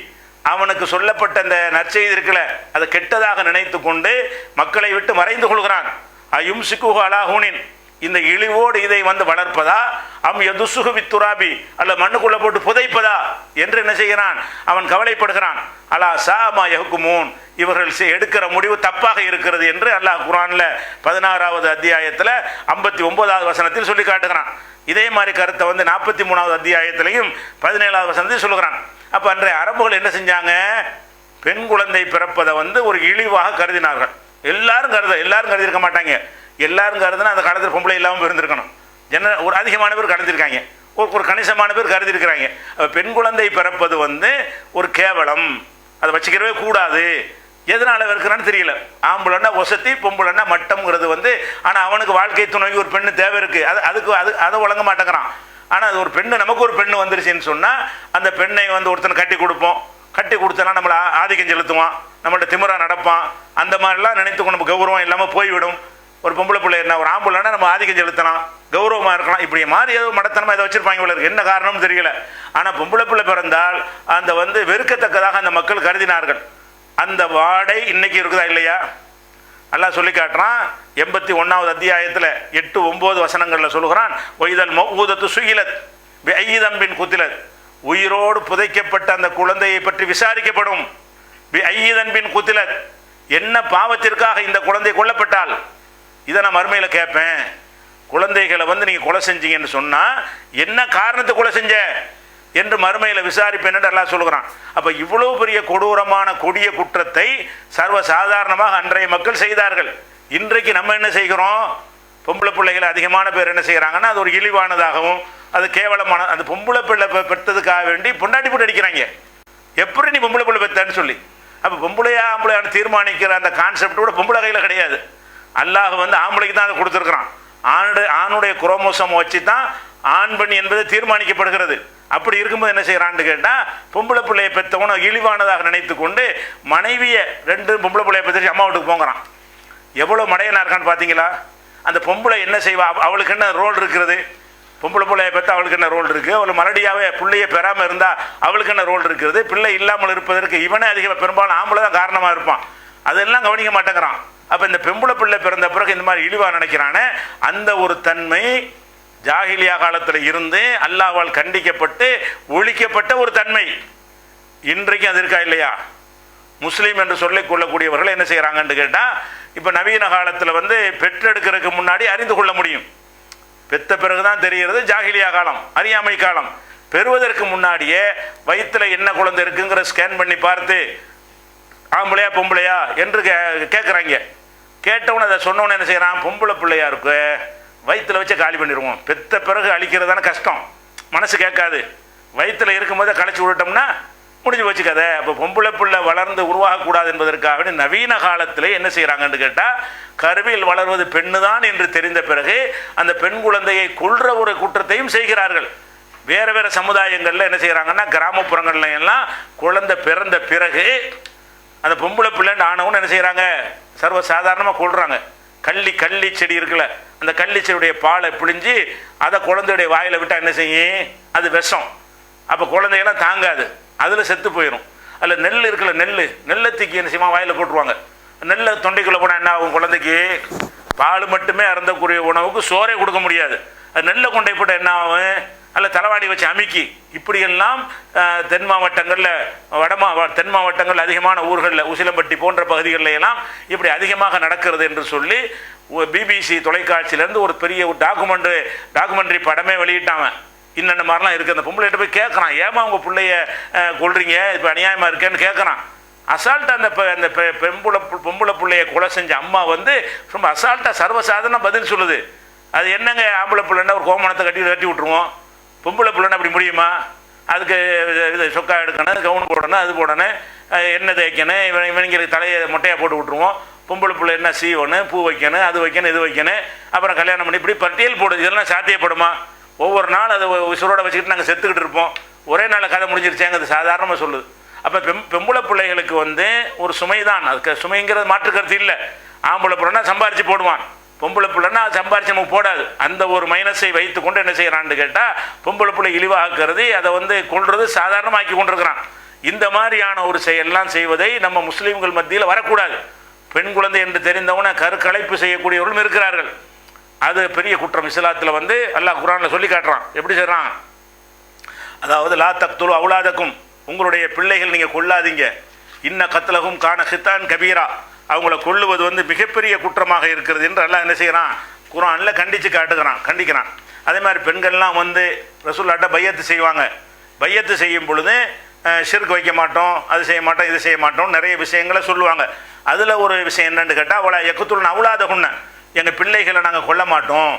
அவனுக்கு சொல்லப்பட்ட அந்த நற்செய்தி இருக்குல்ல அதை கெட்டதாக நினைத்து கொண்டு மக்களை விட்டு மறைந்து கொள்கிறான். அயும்சிக்குஹு அலா ஹூனின், இந்த இழிவோடு இதை வந்து வளர்ப்பதா, அம் யதுசுஹு வித்துராபி, அல்ல மண்ணுக்குள்ள போட்டு புதைப்பதா என்று என்ன செய்கிறான்? அவன் கவலைப்படுகிறான். அலா சாமா யஹ்குமூன், இவர்கள் எடுக்கிற முடிவு தப்பாக இருக்கிறது என்று அல்லாஹ் குர்ஆன்ல 16வது அத்தியாயத்தில் 59வது வசனத்தில் சொல்லி காட்டுகிறான். இதே மாதிரி கருத்தை வந்து 43வது அத்தியாயத்திலையும் 17வது வசனத்தில் சொல்லுகிறான். அப்போ அன்றைய அரபுகள் என்ன செஞ்சாங்க? பெண் குழந்தை பிறப்பதை வந்து ஒரு இழிவாக கருதினார்கள். எல்லாரும் கருதிருக்க மாட்டாங்க. எல்லாரும் கருதுனா அந்த காலத்தில் பொம்பளை இல்லாமல் இருந்திருக்கணும். ஒரு அதிகமான பேர் கருதிருக்காங்க, ஒரு கணிசமான பேர் கருதிருக்கிறாங்க. பெண் குழந்தை பிறப்பது வந்து ஒரு கேவலம், அதை வச்சுக்கிறவே கூடாது. எதனால இருக்கிறான்னு தெரியல. ஆம்பளைன்னா ஒசத்தி, பொம்பளைன்னா மட்டம்ங்கிறது வந்து. ஆனால் அவனுக்கு வாழ்க்கை துணைக்கு ஒரு பெண்ணு தேவை இருக்குது, அதை வழங்க மாட்டேங்கிறான். ஆனால் அது ஒரு பெண்ணு, நமக்கு ஒரு பெண்ணு வந்துருச்சுன்னு சொன்னால் அந்த பெண்ணை வந்து ஒருத்தனை கட்டி கொடுப்போம். கட்டி கொடுத்தனா நம்மளை ஆதிக்கம் செலுத்துவான், நம்மள்ட்ட திமிரா நடப்பான். அந்த மாதிரிலாம் நினைத்து நம்ம கௌரவம் இல்லாமல் போய்விடும். ஒரு பொம்பளை பிள்ளை என்ன, ஒரு ஆம்பளைன்னா நம்ம ஆதிக்கம் செலுத்தலாம், கௌரவமாக இருக்கலாம். இப்படி மாதிரி ஏதோ மடத்தனமாக இதை வச்சிருப்பாங்க போல இருக்கு. என்ன காரணம்னு தெரியல. ஆனால் பொம்பளை பிள்ளை பிறந்தால் அந்த வந்து வெறுக்கத்தக்கதாக அந்த மக்கள் கருதினார்கள். அந்த வாடை இன்னைக்கு இருக்குதா இல்லையா? அல்லாஹ் சொல்லி காட்டுறான் 81வது அத்தியாயத்தில் 8-9 வசனங்களில் சொல்லுகிறான். ஒய்தல் மௌஊதத்து சுயிலத் பிஐதம்பின் குத்திலத், உயிரோடு புதைக்கப்பட்ட அந்த குழந்தையை பற்றி விசாரிக்கப்படும். பிஐதம்பின் குத்திலத், என்ன பாவத்திற்காக இந்த குழந்தை கொல்லப்பட்டால்? இதை நான் மறுமையில் கேட்பேன். குழந்தைகளை வந்து நீங்கள் கொலை செஞ்சீங்கன்னு சொன்னால் என்ன காரணத்தை கொலை செஞ்ச என்று மறுமையில் விசாரிப்பேன் என்று அல்லாஹ் சொல்கிறான். அப்போ இவ்வளோ பெரிய கொடூரமான கொடிய குற்றத்தை சர்வசாதாரணமாக அன்றைய மக்கள் செய்தார்கள். இன்றைக்கு நம்ம என்ன செய்கிறோம்? பொம்பளை பிள்ளைகளை அதிகமான பேர் என்ன செய்கிறாங்கன்னா அது ஒரு இழிவானதாகவும் அது கேவலமான, அந்த பொம்பளை பிள்ளை பெற்றதுக்காக வேண்டி பொண்டாட்டி போட்டு அடிக்கிறாங்க. எப்படி நீ பொம்பளை பிள்ளை பெற்றன்னு சொல்லி. அப்போ பொம்பளையா ஆம்பளையான்னு தீர்மானிக்கிற அந்த கான்செப்டோட பொம்பளை கையில் கிடையாது. அல்லாஹ் வந்து ஆம்பளைக்கு தான் அதை கொடுத்துருக்குறான். ஆணுடைய குரோமோசோம் வச்சு தான் ஆண் பெண் என்பது தீர்மானிக்கப்படுகிறது. அப்படி இருக்கும்போது என்ன செய்கிறான்னு கேட்டால் பொம்பளை பிள்ளையை பெற்றவனை இழிவானதாக நினைத்து கொண்டு மனைவியை 2 பொம்பளை பிள்ளையை பெற்று அம்மா வீட்டுக்கு போங்கிறான். எவ்வளோ மடையனாக இருக்கான்னு பார்த்தீங்களா? அந்த பொம்பளை என்ன செய்வா? அவளுக்கு என்ன ரோல் இருக்கிறது? பொம்பளை பிள்ளையை பெற்ற அவளுக்கு என்ன ரோல் இருக்குது? அவள் மலடியாவே பிள்ளையை பெறாமல் இருந்தால் அவளுக்கு என்ன ரோல் இருக்கிறது? பிள்ளை இல்லாமல் இருப்பதற்கு இவனே அதிக பெரும்பாலும் ஆம்பளை தான் காரணமாக இருப்பான். அதெல்லாம் கவனிக்க மாட்டேங்கிறான். அப்போ இந்த பொம்பளை பிள்ளை பிறந்த பிறகு இந்த மாதிரி இழிவாக நினைக்கிறானே, அந்த ஒரு தன்மை ஜாஹிலியா காலத்தில் இருந்து அல்லாஹ்வால் கண்டிக்கப்பட்டு ஒழிக்கப்பட்ட ஒரு தன்மை இன்றைக்கும் அது இருக்கா இல்லையா? முஸ்லீம் என்று சொல்லிக் கொள்ளக்கூடியவர்கள் என்ன செய்கிறாங்கன்னு கேட்டால், இப்போ நவீன காலத்தில் வந்து பெற்றெடுக்கிறதுக்கு முன்னாடி அறிந்து கொள்ள முடியும். பெற்ற பிறகு தான் தெரிகிறது. ஜாஹிலியா காலம், அறியாமை காலம். பெறுவதற்கு முன்னாடியே வயிற்றில் என்ன குழந்தை இருக்குங்கிற ஸ்கேன் பண்ணி பார்த்து ஆம்பளையா பொம்பளையா என்று கேட்குறாங்க. கேட்டவன அதை சொன்னவன என்ன செய்கிறான்? பொம்பளை பிள்ளையா இருக்கு, வயிற்றில் வச்சு காலி பண்ணிடுவோம். பெற்ற பிறகு அழிக்கிறதான கஷ்டம், மனசு கேட்காது. வயிற்றில் இருக்கும்போதே களைச்சி விட்டோம்னா முடிஞ்சு வச்சு கதை. அப்போ பொம்பளை பிள்ளை வளர்ந்து உருவாகக்கூடாது என்பதற்காக நவீன காலத்தில் என்ன செய்கிறாங்கன்னு கேட்டால், கருவில் வளர்வது பெண்ணு தான் என்று தெரிந்த பிறகு அந்த பெண் குழந்தையை கொல்ற ஒரு குற்றத்தையும் செய்கிறார்கள். வேறு வேறு சமுதாயங்களில் என்ன செய்கிறாங்கன்னா, கிராமப்புறங்கள்ல எல்லாம் குழந்தை பிறந்த பிறகு அந்த பொம்பளை பிள்ளைன்னு ஆனவன்னு என்ன செய்கிறாங்க? சர்வசாதாரணமாக கொள்கிறாங்க. கள்ளி செடி இருக்குல்ல, அந்த கள்ளி செடியுடைய பாலை பிழிஞ்சு அதை குழந்தையுடைய வாயில் விட்டால் என்ன செய்யும்? அது விஷம். அப்போ குழந்தையெல்லாம் தாங்காது, அதில் செத்து போயிடும். அதில் நெல் இருக்குல்ல, நெல்லை தூக்கி என்ன செய்யுமா? வாயில் போட்டுருவாங்க. நெல்லை தொண்டைக்குள்ளே போனால் என்ன ஆகும்? குழந்தைக்கு பால் மட்டுமே அருந்தக்கூடிய உணவுக்கு சோறே கொடுக்க முடியாது. அது நெல்லை கொண்டை போட்டால் என்ன ஆகும்? அல்ல தலைவாணி வச்சு அமுக்கி, இப்படியெல்லாம் தென் மாவட்டங்களில் தென் மாவட்டங்கள் அதிகமான ஊர்களில் உசிலம்பட்டி போன்ற பகுதிகளில் எல்லாம் இப்படி அதிகமாக நடக்கிறது என்று சொல்லி பிபிசி தொலைக்காட்சியிலேருந்து ஒரு பெரிய ஒரு டாக்குமெண்ட்ரி படமே வெளியிட்டாங்க. இன்னென்ன மாதிரிலாம் இருக்குது. அந்த பொம்பளைகிட்ட போய் கேட்குறான், ஏமா உங்கள் பிள்ளைய கொள்றீங்க, இப்போ அநியாயமாக இருக்கேன்னு கேட்குறான். அசால்ட்டாக அந்த பொம்பளை பிள்ளைய கொலை செஞ்ச அம்மா வந்து ரொம்ப அசால்ட்டாக சர்வசாதாரண பதில் சொல்லுது. அது என்னங்க, ஆம்பளை பிள்ளைன்னா ஒரு கோமணத்தை கட்டி விட்டுருவோம், பொம்பளை பிள்ளைன்னா அப்படி முடியுமா? அதுக்கு இது சொக்கா எடுக்கணும், கவுன் போடணும், அது போடணும், எண்ணெய் தேய்க்கணும், இவங்களுக்கு தலையை மொட்டையாக போட்டு விட்ருவோம். பொம்பளை பிள்ளை என்ன சீவணும், பூ வைக்கணும், அது வைக்கணும், இது வைக்கணும், அப்புறம் கல்யாணம் பண்ணி இப்படி பட்டியல் போடுது. இதெல்லாம் சாத்தியப்படுமா? ஒவ்வொரு நாள் அதை உசுரோட வச்சுக்கிட்டு நாங்கள் செத்துக்கிட்டு இருப்போம். ஒரே நாள் கதை முடிஞ்சிருச்சேங்க, அது சாதாரணமாக சொல்லுது. அப்போ பொம்பளை பிள்ளைகளுக்கு வந்து ஒரு சுமை தான். அதுக்கு சுமைங்கிறது மாற்று கருத்து இல்லை. ஆம்பளை பிள்ளைன்னா சம்பாரித்து போடுவான், பொம்பளை பிள்ளைன்னா அது சம்பாரிச்சு நமக்கு போடாது. அந்த ஒரு மைனஸை வைத்து கொண்டு என்ன செய்கிறான்னு கேட்டால், பொம்பளை பிள்ளை இழிவாக்குறது, அதை வந்து கொள்வது சாதாரணமாக்கி கொண்டிருக்கிறான். இந்த மாதிரியான ஒரு செயலெல்லாம் செய்வதை நம்ம முஸ்லீம்கள் மத்தியில் வரக்கூடாது. பெண் குழந்தை என்று தெரிந்தவன கருக்கலைப்பு செய்யக்கூடியவர்களும் இருக்கிறார்கள். அது பெரிய குற்றம். இஸ்லாத்தில் வந்து அல்லாஹ் குர்ஆனில் சொல்லி காட்டுறான். எப்படி செய்கிறான்? அதாவது லா தக்துலு அவுலாதக்கும், உங்களுடைய பிள்ளைகள் நீங்கள் கொல்லாதீங்க. இன்ன கத்லஹும் கான ஹித்தான் கபீரா, அவங்கள கொல்லுவது வந்து மிகப்பெரிய குற்றமாக இருக்கிறது என்று அல்லாஹ் என்ன செய்கிறான், குர்ஆனில் கண்டிக்கிறான். அதே மாதிரி பெண்கள்லாம் வந்து ரசூலுல்லாஹ்ட்ட பையத்து செய்வாங்க. பையத்து செய்யும் பொழுது ஷிர்க் வைக்க மாட்டோம், அது செய்ய மாட்டோம், இது செய்ய மாட்டோம், நிறைய விஷயங்களை சொல்லுவாங்க. அதில் ஒரு விஷயம் என்னன்னு கேட்டால், அவளை யக்குத்துல்னா அவுலாதகுன்ன, எங்கள் பிள்ளைகளை நாங்கள் கொல்ல மாட்டோம்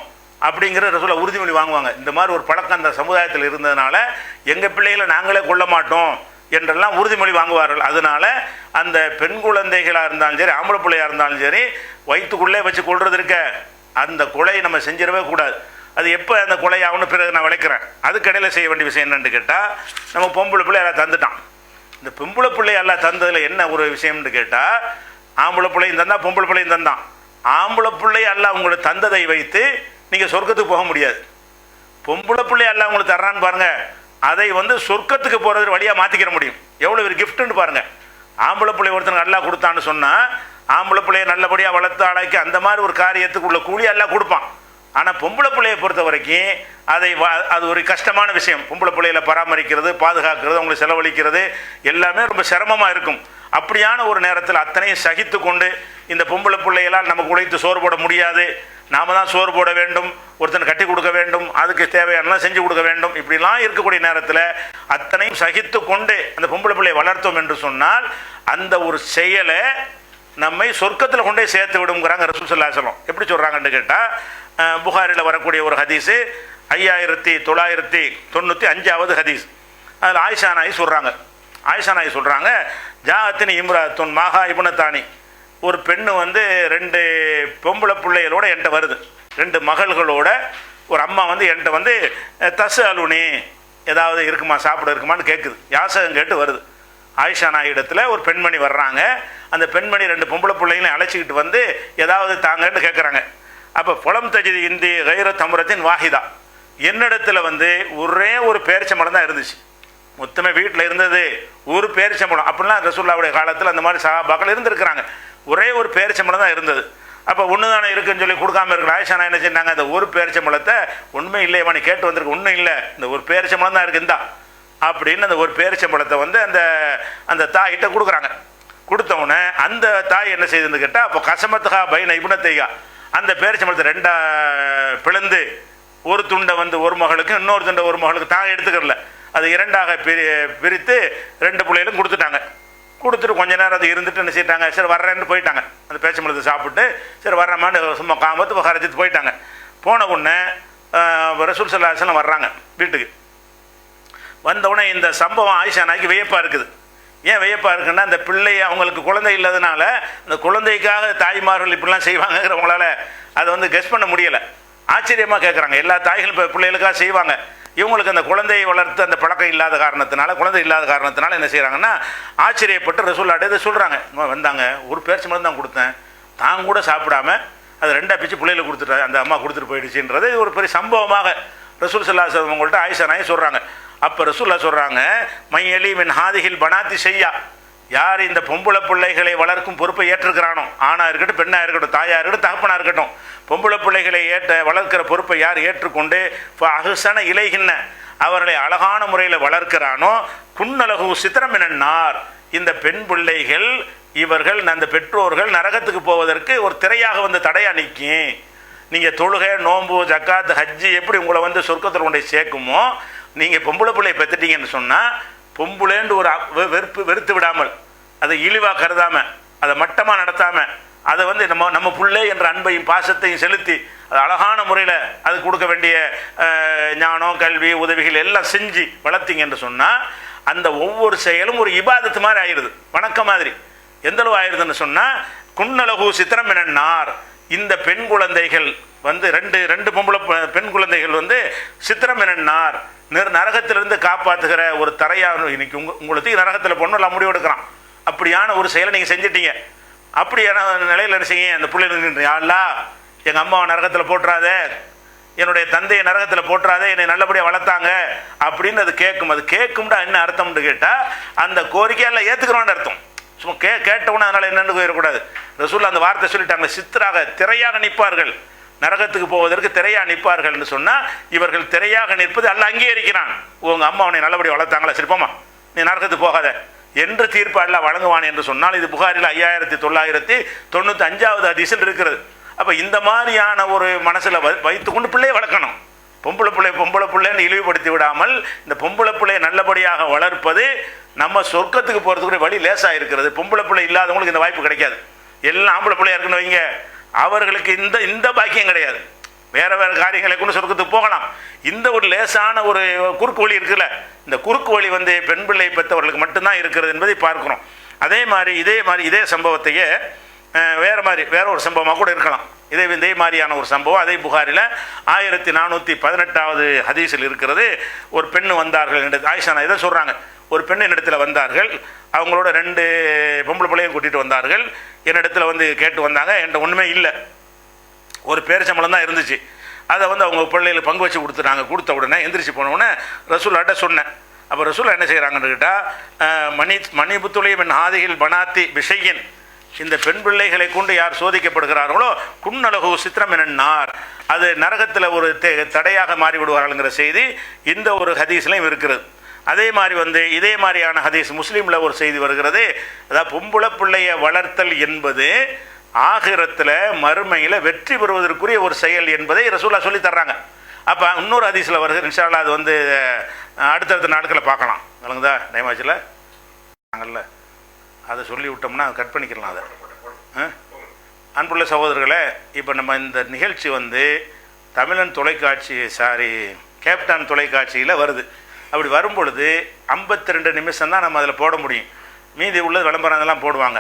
அப்படிங்கிற ரசூலுல்லாஹ் உறுதிமொழி வாங்குவாங்க. இந்த மாதிரி ஒரு பழக்கம் அந்த சமுதாயத்தில் இருந்ததுனால எங்கள் பிள்ளைகளை நாங்களே கொல்ல மாட்டோம் என்றெல்லாம் உறுதிமொழி வாங்குவார்கள். அதனால அந்த பெண் குழந்தைகளாக இருந்தாலும் சரி, ஆம்பளை பிள்ளையாக இருந்தாலும் சரி, வயிற்றுக்குள்ளே வச்சு கொள்வது இருக்க, அந்த கொலை நம்ம செஞ்சிடவே கூடாது. அது எப்போ அந்த கொலை ஆகும்னு பிறகு நான் விளக்குறேன். அதுக்கடையில் செய்ய வேண்டிய விஷயம் என்னென்னு கேட்டால், நம்ம பொம்பளை பிள்ளை எல்லாம் தந்துட்டான். இந்த பொம்பளை பிள்ளை எல்லாம் தந்ததில் என்ன ஒரு விஷயம்னு கேட்டால், ஆம்பளை பிள்ளையும் தந்தான், பொம்பளை பிள்ளையும் தந்தான். ஆம்பளை பிள்ளை எல்லாம் உங்களுக்கு தந்ததை வைத்து நீங்கள் சொர்க்கத்துக்கு போக முடியாது. பொம்பளை பிள்ளை எல்லாம் உங்களுக்கு தர்றான்னு பாருங்கள், அதை வந்து சொர்க்கத்துக்கு போகிறது வழியாக மாற்றிக்கிற முடியும். எவ்வளோ ஒரு கிஃப்ட்டுன்னு பாருங்கள். ஆம்பளை பிள்ளை ஒருத்தனுக்கு நல்லா கொடுத்தான்னு சொன்னால், ஆம்பளை பிள்ளையை நல்லபடியாக வளர்த்து ஆளாக்கி அந்த மாதிரி ஒரு காரியத்துக்கு உள்ள கூலி எல்லாம் கொடுப்பான். ஆனால் பொம்பளை பிள்ளையை பொறுத்த வரைக்கும் அது ஒரு கஷ்டமான விஷயம். பொம்பளை பிள்ளைகளை பராமரிக்கிறது, பாதுகாக்கிறது, அவங்களை செலவழிக்கிறது எல்லாமே ரொம்ப சிரமமாக இருக்கும். அப்படியான ஒரு நேரத்தில் அத்தனையும் சகித்து கொண்டு இந்த பொம்பளை பிள்ளைகளால் நமக்கு உழைத்து சோறு போட முடியாது, நாம் தான் சோறு போட வேண்டும், ஒருத்தனை கட்டி கொடுக்க வேண்டும், அதுக்கு தேவையானலாம் செஞ்சு கொடுக்க வேண்டும், இப்படிலாம் இருக்கக்கூடிய நேரத்தில் அத்தனையும் சகித்து கொண்டு அந்த பொம்பளை பிள்ளையை வளர்த்தோம் என்று சொன்னால் அந்த ஒரு செயலை நம்மை சொர்க்கத்தில் கொண்டே சேர்த்து விடுங்கிறாங்க ரசூல் ஸல்லல்லாஹு அலைஹி வஸல்லம். எப்படி சொல்கிறாங்கன்னு கேட்டால், புகாரில் வரக்கூடிய ஒரு ஹதீஸு 5995 ஹதீஸ். அதில் ஆயிஷா நாயி சொல்கிறாங்க, ஜாஅத்தினி இம்ராத்துன் மாஹா இப்னத்தானி, ஒரு பெண்ணு வந்து 2 பொம்பளை பிள்ளைகளோட என்கிட்ட வருது, 2 மகள்களோட ஒரு அம்மா வந்து என்கிட்ட வந்து தசு அலுனி, ஏதாவது இருக்குமா, சாப்பிட இருக்குமான்னு கேட்குது, யாசகம் கேட்டு வருது. ஆயிஷா நாயி இடத்துல ஒரு பெண்மணி வர்றாங்க. அந்த பெண்மணி 2 பொம்பளை பிள்ளைங்களையும் அழைச்சிக்கிட்டு வந்து ஏதாவது தாங்கன்னு கேட்குறாங்க. அப்போ புலம் தஜிது இந்தி கைர தமுரத்தின் வாஹிதா, என்னிடத்தில் வந்து ஒரே ஒரு பேரிச்சம்பழம் தான் இருந்துச்சு. மொத்தமே வீட்டில் இருந்தது ஒரு பேரிச்சம்பழம். அப்படிலாம் ரசூலுல்லாஹ்வுடைய காலத்தில் அந்த மாதிரி சஹாபாக்கள் இருந்திருக்கிறாங்க. ஒரே ஒரு பேரிச்சம்பழம் தான் இருந்தது. அப்போ ஒன்று தானே இருக்குன்னு சொல்லி கொடுக்காம இருக்கிற ஆயிஷா என்ன செஞ்சாங்க, அந்த ஒரு பேரிச்சம்பழத்தை ஒன்றுமே இல்லையம்மா நீ கேட்டு வந்திருக்கு, ஒன்றும் இல்லை, இந்த ஒரு பேரிச்சம்பழம் தான் இருக்குந்தா அப்படின்னு அந்த ஒரு பேரிச்சம்பழத்தை வந்து அந்த தாயிட்ட கொடுக்குறாங்க. கொடுத்தவுடனே அந்த தாய் என்ன செய்யுதுன்னு கேட்டால், அப்போ கசமத்துகா பைன இப்னத்தைகா, அந்த பேரிச்சம்பழத்தை 2 பிளந்து ஒரு துண்டை வந்து ஒரு மகளுக்கு, இன்னொரு துண்டை ஒரு மகளுக்கு தான் எடுத்துக்கிறல, அது 2ஆக பிரித்து 2 பிள்ளைகளும் கொடுத்துட்டாங்க. கொடுத்துட்டு கொஞ்ச நேரம் அது இருந்துட்டு என்ன செய்யிட்டாங்க, சரி வர்றேன்னு போயிட்டாங்க. அந்த பேரிச்சம்பழத்தை சாப்பிட்டு சரி வர்றமான்னு சும்மா காமத்து ஹரஜத்து போயிட்டாங்க. போன உடனே ரசூல் ஸல்லல்லாஹு அலைஹி வஸல்லம் வர்றாங்க வீட்டுக்கு. வந்தவுடனே இந்த சம்பவம் ஆயிஷா நாய்க்கு வியப்பாக இருக்குது. ஏன் வியப்பாக இருக்குன்னா, அந்த பிள்ளை அவங்களுக்கு குழந்தை இல்லாதனால அந்த குழந்தைக்காக தாய்மார்கள் இப்படிலாம் செய்வாங்கங்கிறவங்களால அதை வந்து கெஸ் பண்ண முடியலை. ஆச்சரியமாக கேட்குறாங்க. எல்லா தாய்களும் இப்போ பிள்ளைகளுக்காக செய்வாங்க, இவங்களுக்கு அந்த குழந்தையை வளர்த்து அந்த பழக்கம் இல்லாத காரணத்தினால என்ன செய்கிறாங்கன்னா, ஆச்சரியப்பட்டு ரசூலுல்லாஹ் இதை சொல்கிறாங்க. வந்தாங்க, ஒரு பேரிச்சம்பழம் தான் கொடுத்தேன், தான் கூட சாப்பிடாம அது 2ஆக பிச்சு பிள்ளைகளை கொடுத்துட்டு அந்த அம்மா கொடுத்துட்டு போயிடுச்சுன்றது ஒரு பெரிய சம்பவமாக ரசூல் ஸல்லல்லாஹு அலைஹி வஸல்லம் அவங்கள்ட்ட ஆயிஷா நாயி சொல்கிறாங்க. அப்போ ரசூலுல்லாஹ் சொல்கிறாங்க, மையலி மின் ஹாதிஹில் பனாத்தி செய்யா, யார் இந்த பொம்பளை பிள்ளைகளை வளர்க்கும் பொறுப்பை ஏற்றிருக்கிறானோ, ஆணாக இருக்கட்டும், பெண்ணாக இருக்கட்டும், தாயாக இருக்கட்டும், தகப்பனாக இருக்கட்டும், பொம்பளை பிள்ளைகளை வளர்க்கிற பொறுப்பை யார் ஏற்றுக்கொண்டு அகுசன இலைகின்ன அவர்களை அழகான முறையில் வளர்க்கிறானோ, குன்னலகு சித்திரமினார் இந்த பெண் பிள்ளைகள் இவர்கள் அந்த பெற்றோர்கள் நரகத்துக்கு போவதற்கு ஒரு திரையாக வந்து தடையாக நிற்கும். நீங்கள் தொழுகை, நோன்பு, ஜக்காத், ஹஜ்ஜி எப்படி உங்களை வந்து சொர்க்கத்தில் கொண்டு சேர்க்குமோ, நீங்கள் பொம்பளை பிள்ளையை பெற்றுட்டீங்கன்னு சொன்னால் பொம்புளேண்டு ஒரு வெறுத்து விடாமல், அதை இழிவாக கருதாமல், அதை மட்டமாக நடத்தாமல், அதை வந்து நம்ம பிள்ளை என்ற அன்பையும் பாசத்தையும் செலுத்தி அது அழகான முறையில் அது கொடுக்க வேண்டிய ஞானம், கல்வி, உதவிகள் எல்லாம் செஞ்சு வளர்த்திங்க என்று சொன்னால் அந்த ஒவ்வொரு செயலும் ஒரு இபாதத்து மாதிரி ஆயிடுது, வணக்கம் மாதிரி. எந்தளவு ஆயிடுதுன்னு சொன்னால் குன்னலகு சித்திரமினார் இந்த பெண் குழந்தைகள் வந்து ரெண்டு பொம்பளை பெண் குழந்தைகள் வந்து சித்திரமினார் நரகத்திலிருந்து காப்பாற்றுகிற ஒரு தரையாக இன்னைக்கு உங்களுக்கு நரகத்தில் பொண்ணுலாம் முடிவு எடுக்கிறான். அப்படியான ஒரு செயலை நீங்கள் செஞ்சிட்டீங்க. அப்படியான நிலையில் என்ன செய்ய அந்த பிள்ளைகள் யாருலா எங்கள் அம்மாவை நரகத்தில் போட்டுறாதே, என்னுடைய தந்தையை நரகத்தில் போட்டுறாதே, என்னை நல்லபடியாக வளர்த்தாங்க அப்படின்னு அது கேட்கும். அது கேட்கும்டா என்ன அர்த்தம்னு கேட்டால் அந்த கோரிக்கையெல்லாம் ஏற்றுக்கிறோன்னு அர்த்தம். சும்மா கேட்டவுடனே அதனால் என்னென்னு போயிடக்கூடாது. ரசூல் அந்த வார்த்தை சொல்லிட்டாங்க, சித்திராக திரையாக நிற்பார்கள், நரகத்துக்கு போவதற்கு திரையாக நிற்பார்கள்னு சொன்னால் இவர்கள் திரையாக நிற்பது அல்ல அங்கீகரிக்கிறான். உங்கள் அம்மா அவனை நல்லபடியாக வளர்த்தாங்களா, சிரிப்போமா நீ நரகத்துக்கு போகாத என்று தீர்ப்பு அல்ல வழங்குவான் என்று சொன்னால் இது புகாரில் 5995வது ஹதீஸில் இருக்கிறது. அப்போ இந்த மாதிரியான ஒரு மனசில் வைத்துக்கொண்டு பிள்ளையை வளர்க்கணும். பொம்பளை பிள்ளைன்னு இழிவுபடுத்தி விடாமல் இந்த பொம்பளை பிள்ளையை நல்லபடியாக வளர்ப்பது நம்ம சொர்க்கத்துக்கு போகிறதுக்கு வழி லேசாக இருக்கிறது. பொம்பளை பிள்ளை இல்லாதவங்களுக்கு இந்த வாய்ப்பு கிடைக்காது. எல்லாம் ஆம்பளை பிள்ளையா இருக்குன்னு வைங்க, அவர்களுக்கு இந்த பாக்கியம் கிடையாது. வேறு காரியங்களை கொண்டு சொர்க்கத்துக்கு போகலாம். இந்த ஒரு லேசான ஒரு குறுக்கு வழி இருக்குல்ல, இந்த குறுக்கு வழி வந்து பெண் பிள்ளை பெற்றவர்களுக்கு மட்டும்தான் இருக்கிறது என்பதை பார்க்குறோம். அதே மாதிரி இதே சம்பவத்தையே வேற ஒரு சம்பவமாக கூட இருக்கலாம். இதே மாதிரியான ஒரு சம்பவம் அதே புகாரில் 1418வது ஹதீஸில் இருக்கிறது. ஒரு பெண் வந்தார்கள் என்று ஆயிஷா இதை சொல்கிறாங்க. ஒரு பெண் என்னிடத்தில் வந்தார்கள், அவங்களோட 2 பொம்பளை பிள்ளையும் கூட்டிகிட்டு வந்தார்கள். என்னிடத்தில் வந்து கேட்டு வந்தாங்க. என்கிட்ட ஒன்றுமே இல்லை, ஒரு பேரிச்சம்பளம் தான் இருந்துச்சு. அதை வந்து அவங்க பிள்ளைகளுக்கு பங்கு வச்சு கொடுத்துட்டாங்க. கொடுத்த உடனே எந்திரிச்சு போன உடனே ரசூலாட்ட சொன்னேன். அப்போ ரசூலா என்ன செய்கிறாங்கன்னு கேட்டால் மணிபுத்துளையும் என் ஆதிகள் பனாத்தி விஷயின் இந்த பெண் பிள்ளைகளை கொண்டு யார் சோதிக்கப்படுகிறார்களோ குன்னலகு சித்திரமினார் அது நரகத்தில் ஒரு தடையாக மாறிவிடுவார்கள்ங்கிற செய்தி இந்த ஒரு ஹதீஸ்லையும் இருக்கிறது. அதே மாதிரி வந்து இதே மாதிரியான ஹதீஸ் முஸ்லீமில் ஒரு செய்தி வருகிறது. அதாவது பொம்பளை பிள்ளையை வளர்த்தல் என்பது ஆகிரத்தில் மறுமையில் வெற்றி பெறுவதற்குரிய ஒரு செயல் என்பதை ரசூலா சொல்லி தர்றாங்க. அப்போ இன்னொரு ஹதீஸில் வருது. இன்ஷா அல்லாஹ் அது வந்து அடுத்தடுத்த நாட்களில் பார்க்கலாம். விளங்குதா? டைமாச்சில் நாங்கள்ல அதை சொல்லி விட்டோம்னா கட் பண்ணிக்கலாம். அதை அன்புள்ள சகோதரர்களே, இப்போ நம்ம இந்த நிகழ்ச்சி வந்து தமிழன் தொலைக்காட்சி கேப்டன் தொலைக்காட்சியில் வருது. அப்படி வரும் பொழுது 52 நிமிஷம் தான் நம்ம அதில் போட முடியும். மீதி உள்ளது விளம்பரம் அதெல்லாம் போடுவாங்க.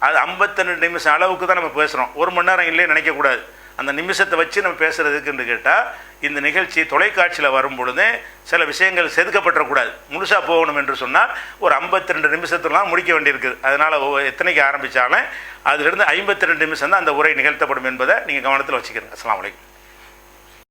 அது 52 நிமிஷம் அளவுக்கு தான் நம்ம பேசுகிறோம். 1 மணி நேரம் இல்லையே நினைக்கக்கூடாது. அந்த நிமிஷத்தை வச்சு நம்ம பேசுகிறதுக்குன்னு கேட்டால் இந்த நிகழ்ச்சி தொலைக்காட்சியில் வரும் பொழுது சில விஷயங்கள் செதுக்கப்பட்டுறக்கூடாது. முழுசாக போகணும் என்று சொன்னால் ஒரு 52 நிமிஷத்துலாம் முடிக்க வேண்டியிருக்குது. அதனால் எத்தனைக்கு ஆரம்பித்தாலும் அதிலிருந்து 52 நிமிஷம் தான் அந்த உரை நிகழ்த்தப்படும் என்பதை நீங்கள் கவனத்தில் வச்சுக்கிறீங்க. அஸ்ஸலாமு அலைக்கும்.